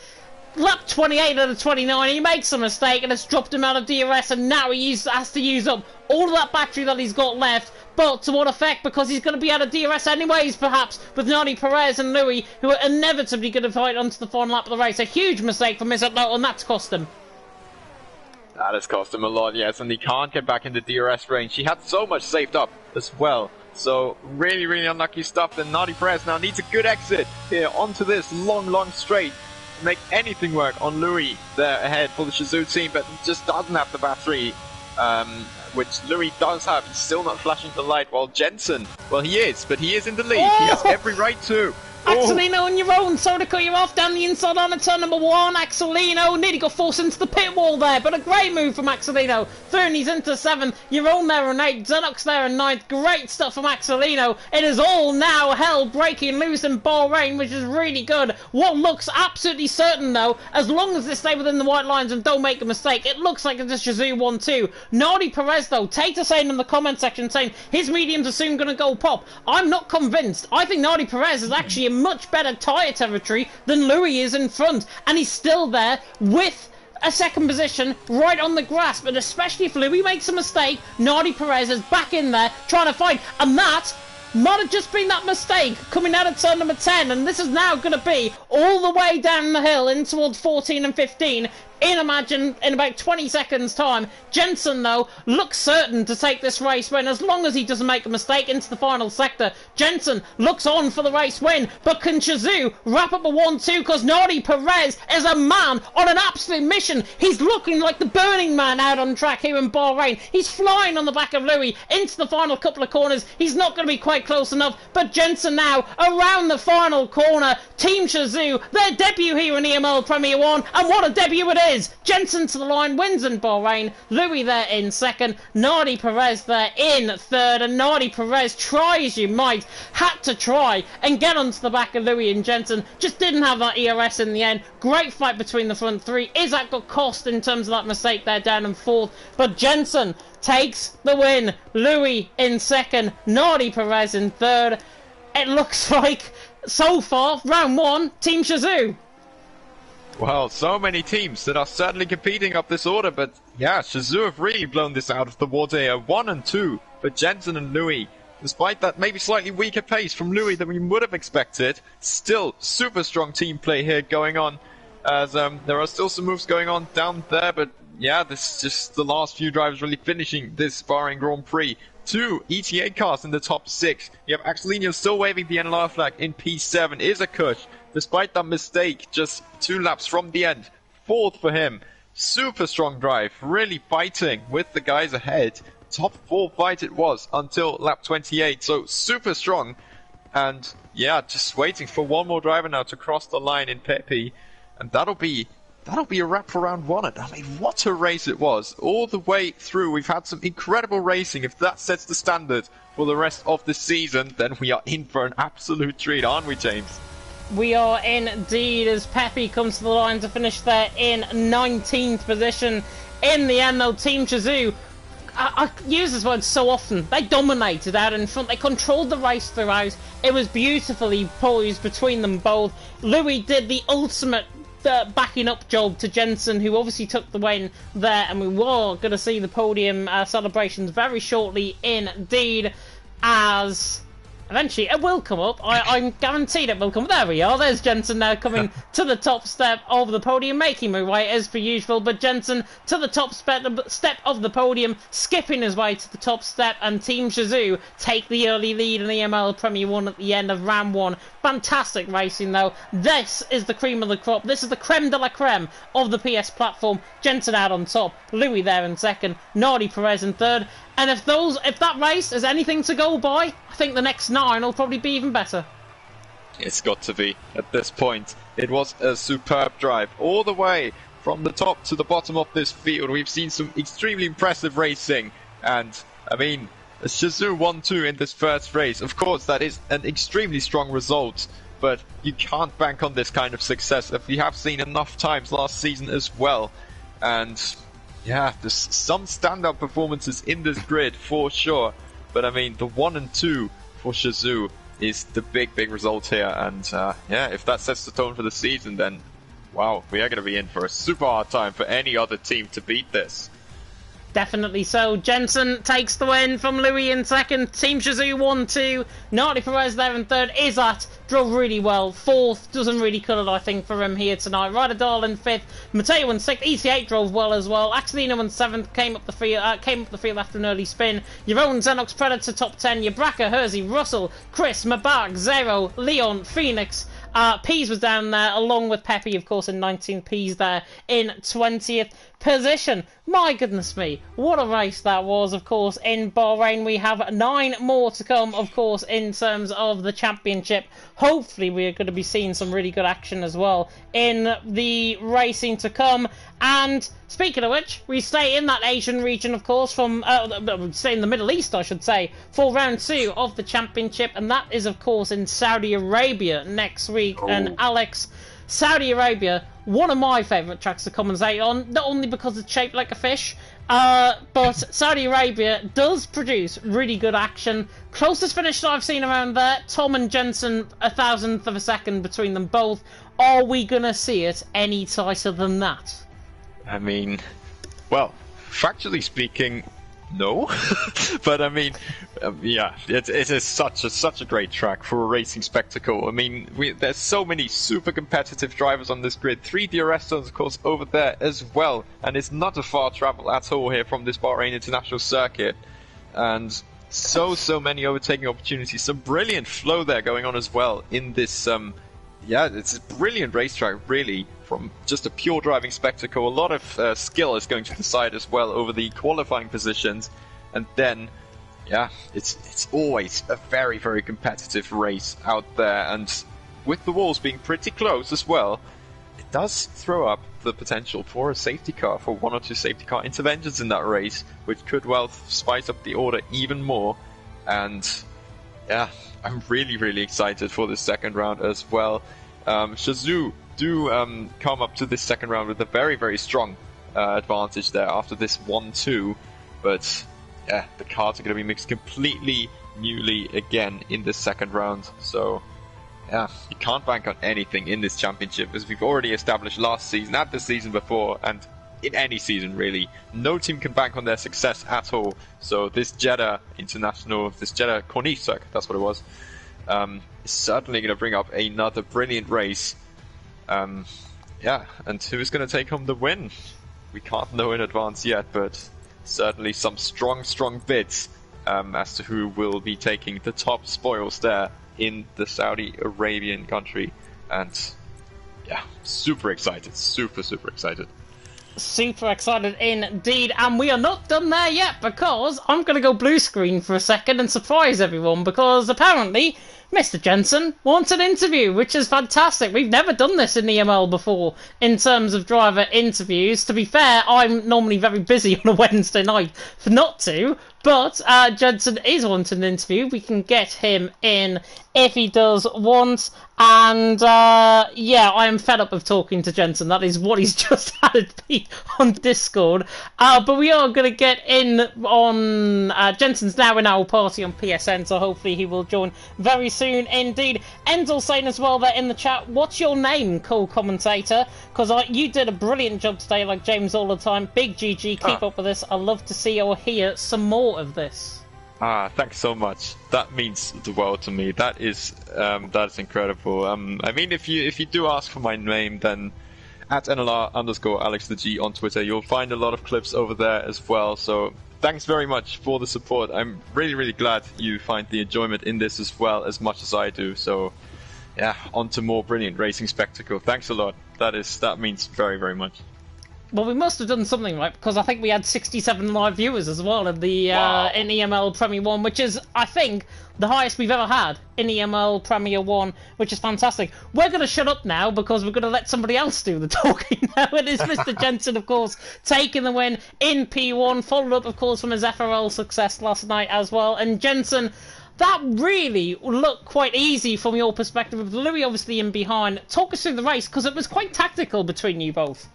Lap 28 out of 29, he makes a mistake and it's dropped him out of DRS, and now he has to use up all of that battery that he's got left. But to what effect? Because he's going to be out of DRS anyways, perhaps, with Nadi Perez and Louis, who are inevitably going to fight onto the final lap of the race. A huge mistake from Izzat, and that's cost him. That has cost him a lot, yes, and he can't get back into DRS range. He had so much saved up as well. So really, really unlucky stuff. And Nadi Perez now needs a good exit here onto this long straight. Make anything work on Louis there ahead for the Shazoo team, but he just doesn't have the battery, which Louis does have. He's still not flashing the light, while Jensen, well, he is, but he is in the lead. He has every right to. Axelino on your own, sorry to cut you off, down the inside on turn number 1, Axelino nearly got forced into the pit wall there, but a great move from Axelino. Third, he's into 7th, your own there on 8th, Xenox there in 9th, great stuff from Axelino. It is all now hell breaking loose in Bahrain, which is really good. What looks absolutely certain though, as long as they stay within the white lines and don't make a mistake, it looks like it's a Shazoo 1-2. Nardi Perez though, Tater saying in the comment section saying his mediums are soon going to go pop. I'm not convinced. I think Nardi Perez is actually in much better tyre territory than Louis is in front, and he's still there with a second position right on the grasp, and especially if Louis makes a mistake, Nardi Perez is back in there trying to fight, and that might have just been that mistake coming out of turn number 10, and this is now going to be all the way down the hill in towards 14 and 15 in about 20 seconds time. Jensen though looks certain to take this race win as long as he doesn't make a mistake into the final sector. Jensen looks on for the race win, but can Shazoo wrap up a 1-2 because Nardi Perez is a man on an absolute mission. He's looking like the Burning Man out on track here in Bahrain. He's flying on the back of Louis into the final couple of corners. He's not going to be quite close enough, but Jensen now around the final corner. Team Shazoo, their debut here in EML Premier 1, and what a debut it is. Jensen to the line, wins in Bahrain. Louis there in 2nd. Nardi Perez there in 3rd. And Nardi Perez, try as you might, had to try and get onto the back of Louis and Jensen. Just didn't have that ERS in the end. Great fight between the front 3. Isaac got cost in terms of that mistake there down in 4th. But Jensen takes the win. Louis in 2nd. Nardi Perez in 3rd. It looks like, so far, round 1, Team Shazoo. Well, so many teams that are certainly competing up this order, but yeah, Shazoo have really blown this out of the water here. 1 and 2 for Jensen and Louis. Despite that maybe slightly weaker pace from Louis than we would have expected, still super strong team play here going on, as there are still some moves going on down there, but yeah, this is just the last few drivers really finishing this Bahrain Grand Prix. 2 ETA cars in the top 6. You have Axelino still waving the NLR flag in P7. Is a Kush. Despite that mistake, just 2 laps from the end. 4th for him. Super strong drive. Really fighting with the guys ahead. Top 4 fight it was until lap 28. So super strong. And yeah, just waiting for one more driver now to cross the line in Pepe. And that'll be a wrap for round 1. And I mean, what a race it was. All the way through, we've had some incredible racing. If that sets the standard for the rest of the season, then we are in for an absolute treat, aren't we, James? We are indeed, as Pepe comes to the line to finish there in 19th position. In the end, though, Team Shazoo, I use this word so often, they dominated out in front. They controlled the race throughout. It was beautifully poised between them both. Louis did the ultimate backing up job to Jensen, who obviously took the win there, and we were going to see the podium celebrations very shortly indeed, as eventually it will come up. I'm guaranteed it will come. There we are. There's Jensen now coming to the top step of the podium, making my way as per usual. But Jensen to the top step of the podium, skipping his way to the top step, and Team Shazoo take the early lead in the EML Premier 1 at the end of round 1. Fantastic racing though. This is the cream of the crop. This is the creme de la creme of the PS platform. Jensen out on top, Louis there in 2nd, Nardi Perez in 3rd. And if that race is anything to go by, I think the next 9 will probably be even better. It's got to be at this point. It was a superb drive all the way from the top to the bottom of this field. We've seen some extremely impressive racing, and I mean, a Shazoo 1-2 in this first race. Of course, that is an extremely strong result, but you can't bank on this kind of success, as we have seen enough times last season as well. And yeah, there's some standout performances in this grid for sure, but I mean, the 1 and 2 for Shazoo is the big result here, and yeah, if that sets the tone for the season, then wow, we are going to be in for a super hard time for any other team to beat this. Definitely so. Jensen takes the win from Louis in 2nd. Team Shazoo 1-2. Nardi Perez there in 3rd. Izat drove really well. 4th doesn't really cut it, I think, for him here tonight. Radadal in 5th. Mateo in 6th. EC8 drove well as well. Axelino in 7th. Came up the field after an early spin. Your own Xenox Predator top 10. Your Bracker, Hersey, Russell, Chris, Mabag, Zero, Leon, Phoenix, Pease was down there, along with Pepe, of course, in 19th. Pease there in 20th position. My goodness me, what a race that was, of course, in Bahrain. We have 9 more to come, of course, in terms of the championship. Hopefully we are going to be seeing some really good action as well in the racing to come. And speaking of which, we stay in that Asian region, of course, from stay in the Middle East, I should say, for round 2 of the championship, and that is, of course, in Saudi Arabia next week. And Alex, Saudi Arabia, one of my favourite tracks to commentate on, not only because it's shaped like a fish, but Saudi Arabia does produce really good action. Closest finish that I've seen around there, Tom and Jensen, 1,000th of a second between them both. Are we going to see it any tighter than that? I mean, well, factually speaking, no. But I mean, yeah, it is such a great track for a racing spectacle. I mean, there's so many super competitive drivers on this grid. 3 DRS zones, of course, over there as well. And it's not a far travel at all here from this Bahrain International Circuit. And so many overtaking opportunities. Some brilliant flow there going on as well in this, yeah, it's a brilliant racetrack, really, from just a pure driving spectacle. A lot of skill is going to the side as well over the qualifying positions. And then, yeah, it's always a very competitive race out there. And with the walls being pretty close as well, it does throw up the potential for a safety car, for 1 or 2 safety car interventions in that race, which could well spice up the order even more. And yeah, I'm really excited for this second round as well. Shazoo do come up to this second round with a very strong advantage there after this 1-2, but yeah, the cards are going to be mixed completely newly again in this second round. So yeah, you can't bank on anything in this championship, as we've already established last season and the season before, and in any season really. No team can bank on their success at all. So this Jeddah International, this Jeddah Corniche circuit, that's what it was, is certainly going to bring up another brilliant race. Yeah, and who's going to take home the win? We can't know in advance yet, but certainly some strong bids as to who will be taking the top spoils there in the Saudi Arabian country. And yeah, super excited, super excited. Super excited indeed, and we are not done there yet, because I'm going to go blue screen for a second and surprise everyone, because apparently Mr. Jensen wants an interview, which is fantastic. We've never done this in EML before in terms of driver interviews. To be fair, I'm normally very busy on a Wednesday night for not to, but Jensen is wanting an interview. We can get him in if he does want. And yeah, I am fed up of talking to Jensen. That is what he's just added me on Discord. But we are going to get in on Jensen's now in our party on PSN, so hopefully he will join very soon indeed. Endel saying as well there in the chat, what's your name, co-commentator? Because you did a brilliant job today, like James all the time. Big GG, keep up with this. I love to see or hear some more of this. Thanks so much. That means the world to me. That is incredible. I mean, if you do ask for my name, then at NLR_AlexTheG on Twitter, you'll find a lot of clips over there as well. So thanks very much for the support. I'm really glad you find the enjoyment in this as well as much as I do. So yeah, on to more brilliant racing spectacle. Thanks a lot. That means very much. Well, we must have done something right, because I think we had 67 live viewers as well in the in EML Premier 1, which is, I think, the highest we've ever had in EML Premier 1, which is fantastic. We're going to shut up now, because we're going to let somebody else do the talking now. It is Mr. Jensen, of course, taking the win in P1, followed up, of course, from his FRL success last night as well. And Jensen, that really looked quite easy from your perspective, with Louis obviously in behind. Talk us through the race, because it was quite tactical between you both.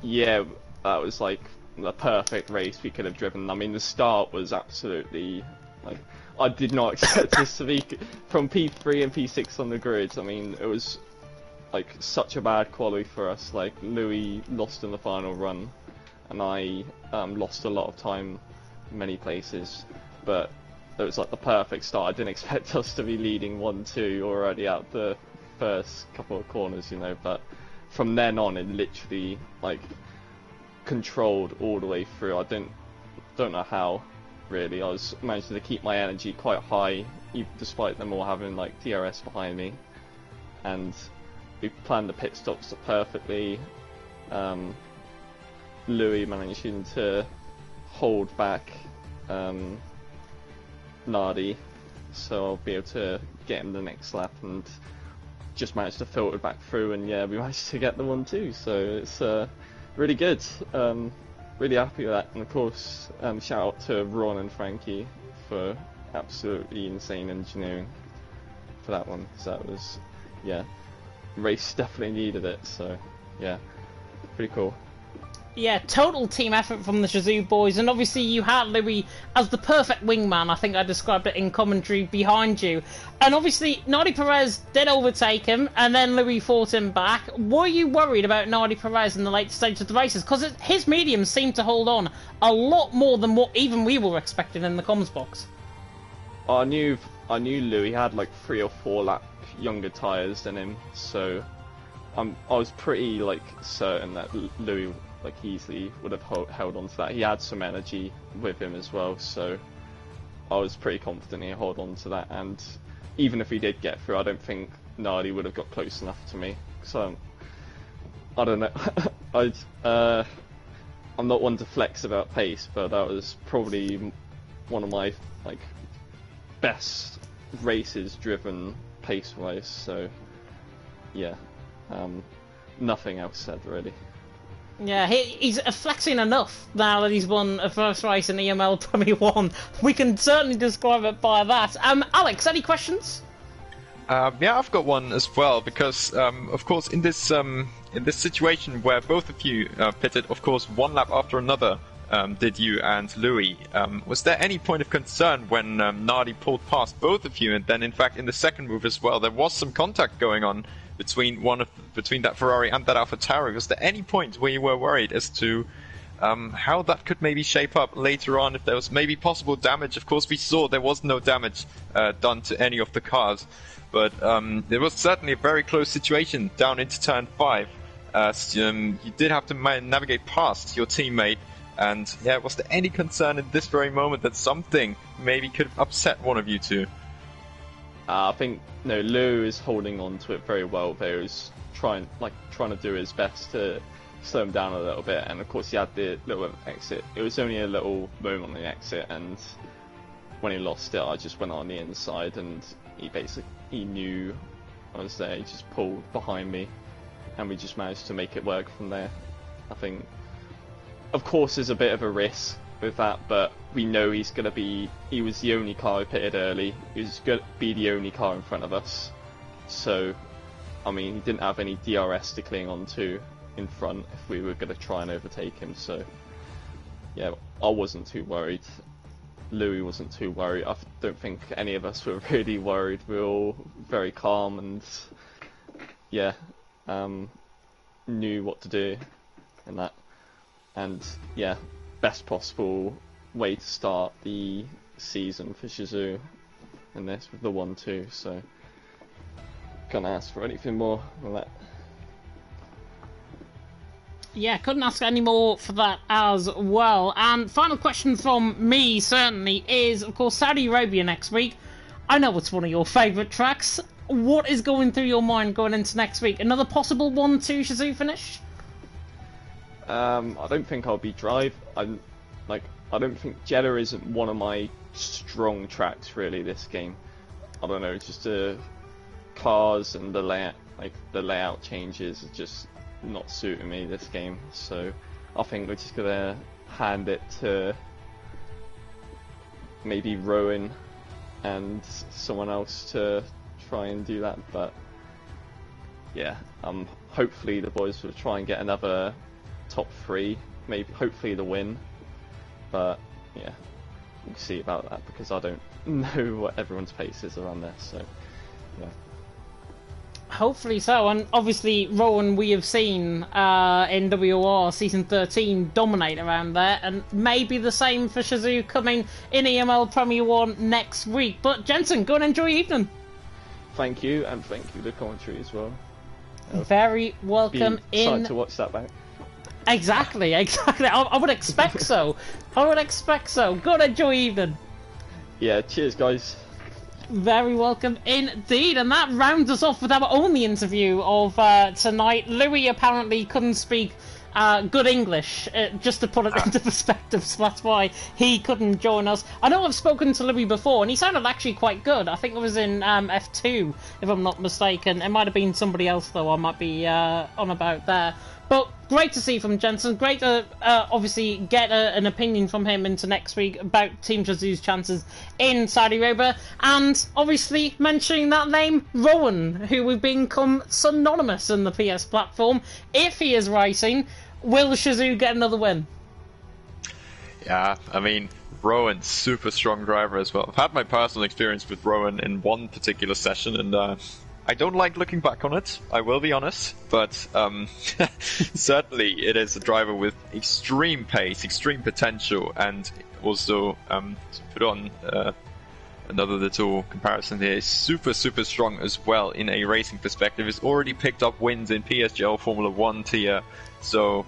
Yeah, that was like the perfect race we could have driven. I mean, the start was absolutely, like, I did not expect this to be from P3 and P6 on the grid. I mean, it was like such a bad quality for us. Like, Louis lost in the final run, and I lost a lot of time in many places. But it was like the perfect start. I didn't expect us to be leading 1-2 already out the first couple of corners, you know, but from then on, it literally like controlled all the way through. I don't know how, really. I was managing to keep my energy quite high, despite them all having like DRS behind me. and we planned the pit stops perfectly. Louis managing to hold back Nardi, so I'll be able to get him the next lap, and just managed to filter back through, and yeah, we managed to get the 1-2, so it's really good. Really happy with that, and of course shout out to Ron and Frankie for absolutely insane engineering for that one, because that was, yeah, race definitely needed it, so yeah, pretty cool. Yeah, total team effort from the Shazoo boys, and obviously you had Louis as the perfect wingman, I think I described it in commentary, behind you. And obviously Nardi Perez did overtake him, and then Louis fought him back. Were you worried about Nardi Perez in the late stage of the races? Because his mediums seemed to hold on a lot more than what even we were expecting in the comms box. I knew Louis had like 3 or 4 lap younger tyres than him, so I was pretty like certain that Louis like easily would have held on to that. He had some energy with him as well, so I was pretty confident he'd hold on to that, and even if he did get through, I don't think Nardi would have got close enough to me, so I don't know. I'm not one to flex about pace, but that was probably one of my like best races driven pace wise, so yeah, nothing else said really. Yeah, he's flexing enough now that he's won a first race in EML Premier 1. We can certainly describe it by that. Alex, any questions? Yeah, I've got one as well, because of course in this situation where both of you pitted, of course, one lap after another, did you and Louis, was there any point of concern when Nardi pulled past both of you, and then in fact in the second move as well there was some contact going on between that Ferrari and that AlphaTauri? Was there any point where you were worried as to how that could maybe shape up later on, if there was maybe possible damage? Of course we saw there was no damage done to any of the cars, but there was certainly a very close situation down into turn 5. You did have to navigate past your teammate, and yeah, was there any concern in this very moment that something maybe could have upset one of you two? I think no, Lou is holding on to it very well. He was trying to do his best to slow him down a little bit, and of course he had the little exit. It was only a little moment on the exit, and when he lost it, I just went on the inside, and he knew I was there. He just pulled behind me, and we just managed to make it work from there. I think, of course, there's a bit of a risk with that, but we know he was the only car who pitted early. He was going to be the only car in front of us. So, I mean, he didn't have any DRS to cling on to in front if we were going to try and overtake him. So, yeah, I wasn't too worried. Louis wasn't too worried. I don't think any of us were really worried. We were all very calm and, yeah, knew what to do in that. And, yeah, best possible way to start the season for Shazoo in this with the 1-2, so can't ask for anything more than that. Yeah, couldn't ask any more for that as well. And final question from me, certainly, is, of course, Saudi Arabia next week. I know it's one of your favourite tracks. What is going through your mind going into next week? Another possible 1-2 Shazoo finish? I don't think I'll be drive. I don't think Jeddah isn't one of my strong tracks really this game. I don't know, just the cars and the layout changes are just not suiting me this game. So I think we're just gonna hand it to maybe Rowan and someone else to try and do that. But yeah, hopefully the boys will try and get another top 3, maybe hopefully the win, but yeah, we'll see about that because I don't know what everyone's pace is around there, so yeah. Hopefully so, and obviously Rowan we have seen in WR Season 13 dominate around there, and maybe the same for Shazoo coming in EML Premier 1 next week. But Jensen, go and enjoy your evening. Thank you, and thank you for the commentary as well. Very welcome in. To watch that back. Exactly. I would expect so. Go and enjoy your evening. Yeah, cheers guys. Very welcome indeed. And that rounds us off with our only interview of tonight. Louis apparently couldn't speak good English, just to put it into perspective, so that's why he couldn't join us. I know I've spoken to Louis before, and he sounded actually quite good. I think it was in F2, if I'm not mistaken. It might have been somebody else, though, I might be on about there. But great to see from Jensen. Great to obviously get an opinion from him into next week about Team Shazoo's chances in Saudi Arabia. And obviously mentioning that name, Rowan, who we've become synonymous in the PS platform. If he is racing, will Shazoo get another win? Yeah, I mean, Rowan's super strong driver as well. I've had my personal experience with Rowan in one particular session, and I don't like looking back on it, I will be honest, but certainly it is a driver with extreme pace, extreme potential, and also, to put on another little comparison here, is super strong as well in a racing perspective. He's already picked up wins in PSGL Formula 1 tier, so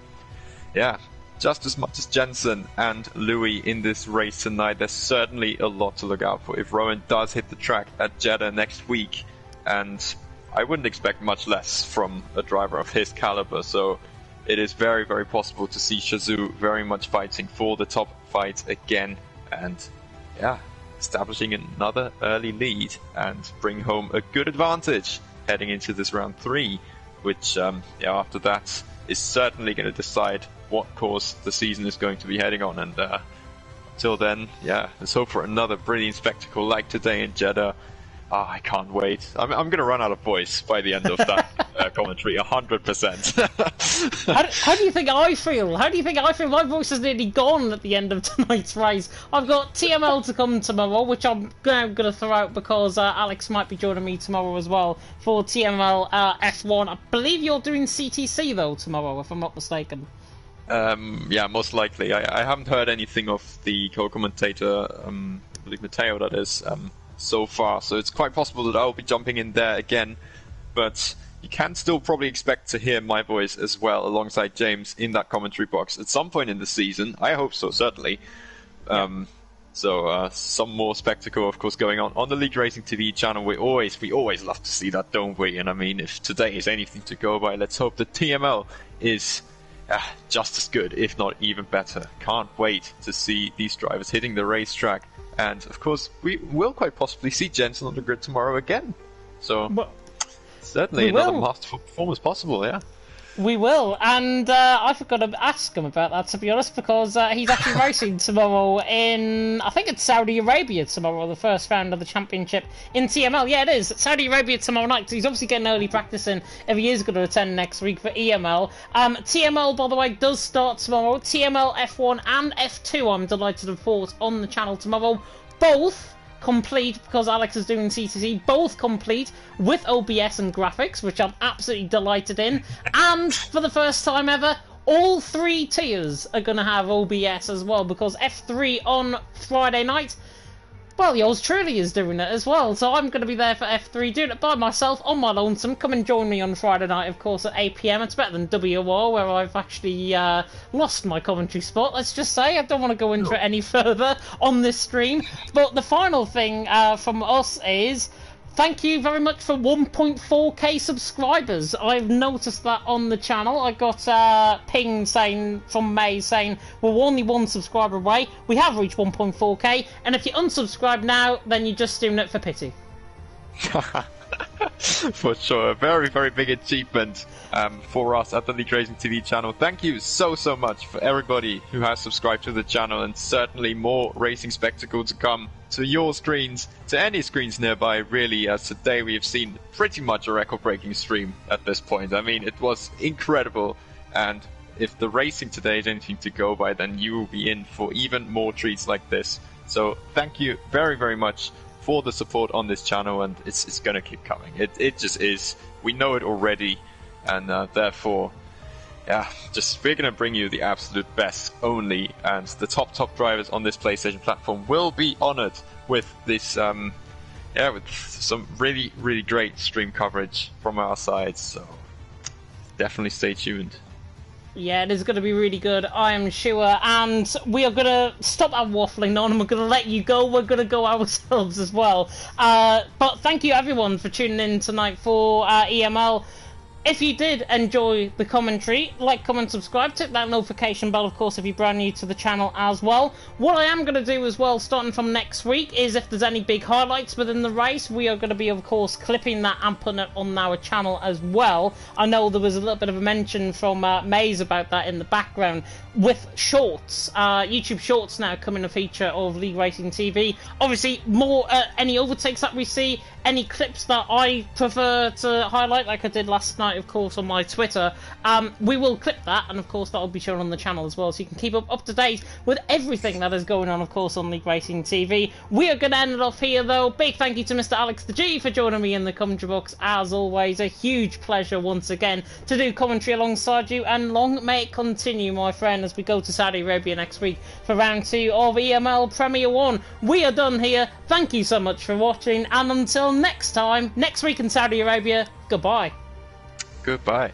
yeah, just as much as Jensen and Louis in this race tonight, there's certainly a lot to look out for if Rowan does hit the track at Jeddah next week. And I wouldn't expect much less from a driver of his caliber, so it is very possible to see Shazoo very much fighting for the top fight again, and yeah, establishing another early lead and bring home a good advantage heading into this round 3, which after that is certainly going to decide what course the season is going to be heading on. And until then, yeah, let's hope for another brilliant spectacle like today in Jeddah. I can't wait. I'm going to run out of voice by the end of that commentary, 100%. How do you think I feel? How do you think I feel? My voice is nearly gone at the end of tonight's race. I've got TML to come tomorrow, which I'm going to throw out because Alex might be joining me tomorrow as well for TML F1. I believe you're doing CTC, though, tomorrow, if I'm not mistaken. Yeah, most likely. I haven't heard anything of the co-commentator, I believe Matteo, that is, so far, so it's quite possible that I'll be jumping in there again, but you can still probably expect to hear my voice as well alongside James in that commentary box at some point in the season. I hope so, certainly. So some more spectacle, of course, going on the League Racing TV channel. We always love to see that, don't we? And I mean, if today is anything to go by, let's hope the TML is just as good, if not even better. Can't wait to see these drivers hitting the racetrack. And, of course, we will quite possibly see Jensen on the grid tomorrow again. So, certainly another masterful performance possible, yeah. We will, and I forgot to ask him about that, to be honest, because he's actually racing tomorrow in, I think it's Saudi Arabia tomorrow, the first round of the championship in TML. Yeah, it is. Saudi Arabia tomorrow night, so he's obviously getting early practice in if he is going to attend next week for EML. TML, by the way, does start tomorrow. TML F1 and F2, I'm delighted to report, on the channel tomorrow. Both complete, because Alex is doing CTC, both complete with OBS and graphics, which I'm absolutely delighted in. And for the first time ever, all 3 tiers are going to have OBS as well, because F3 on Friday night, well, yours truly is doing it as well. So I'm going to be there for F3, doing it by myself on my lonesome. Come and join me on Friday night, of course, at 8 PM. It's better than WR, where I've actually lost my commentary spot, let's just say. I don't want to go into it any further on this stream. But the final thing from us is, thank you very much for 1.4k subscribers. I've noticed that on the channel. I got ping saying from May saying we're only 1 subscriber away. We have reached 1.4k, and if you unsubscribe now, then you're just doing it for pity. For sure, a very big achievement for us at the League Racing TV channel. Thank you so much for everybody who has subscribed to the channel, and certainly more racing spectacle to come to your screens, to any screens nearby, really, as today we have seen pretty much a record-breaking stream at this point. I mean, it was incredible, and if the racing today is anything to go by, then you will be in for even more treats like this. So thank you very much for the support on this channel, and it's gonna keep coming. It just is. We know it already, and therefore, yeah, we're gonna bring you the absolute best only, and the top drivers on this PlayStation platform will be honored with this, with some really great stream coverage from our side. So definitely stay tuned. Yeah, it is going to be really good, I am sure. And we are going to stop our waffling on and we're going to let you go. We're going to go ourselves as well. But thank you, everyone, for tuning in tonight for EML. If you did enjoy the commentary, like, comment, subscribe, tip that notification bell, of course, if you're brand new to the channel as well. What I am going to do as well, starting from next week, is if there's any big highlights within the race, we are going to be, of course, clipping that and putting it on our channel as well. I know there was a little bit of a mention from Maze about that in the background. With shorts, YouTube Shorts now coming a feature of League Racing TV. Obviously, more any overtakes that we see, any clips that I prefer to highlight, like I did last night, of course, on my Twitter, we will clip that, and of course that will be shown on the channel as well, so you can keep up to date with everything that is going on, of course, on League Racing TV. We are going to end it off here, though. Big thank you to Mr. Alex the G for joining me in the commentary box. As always, a huge pleasure once again to do commentary alongside you, and long may it continue, my friend, as we go to Saudi Arabia next week for round 2 of EML Premier 1. We are done here. Thank you so much for watching, and until next time, next week in Saudi Arabia, goodbye. Goodbye.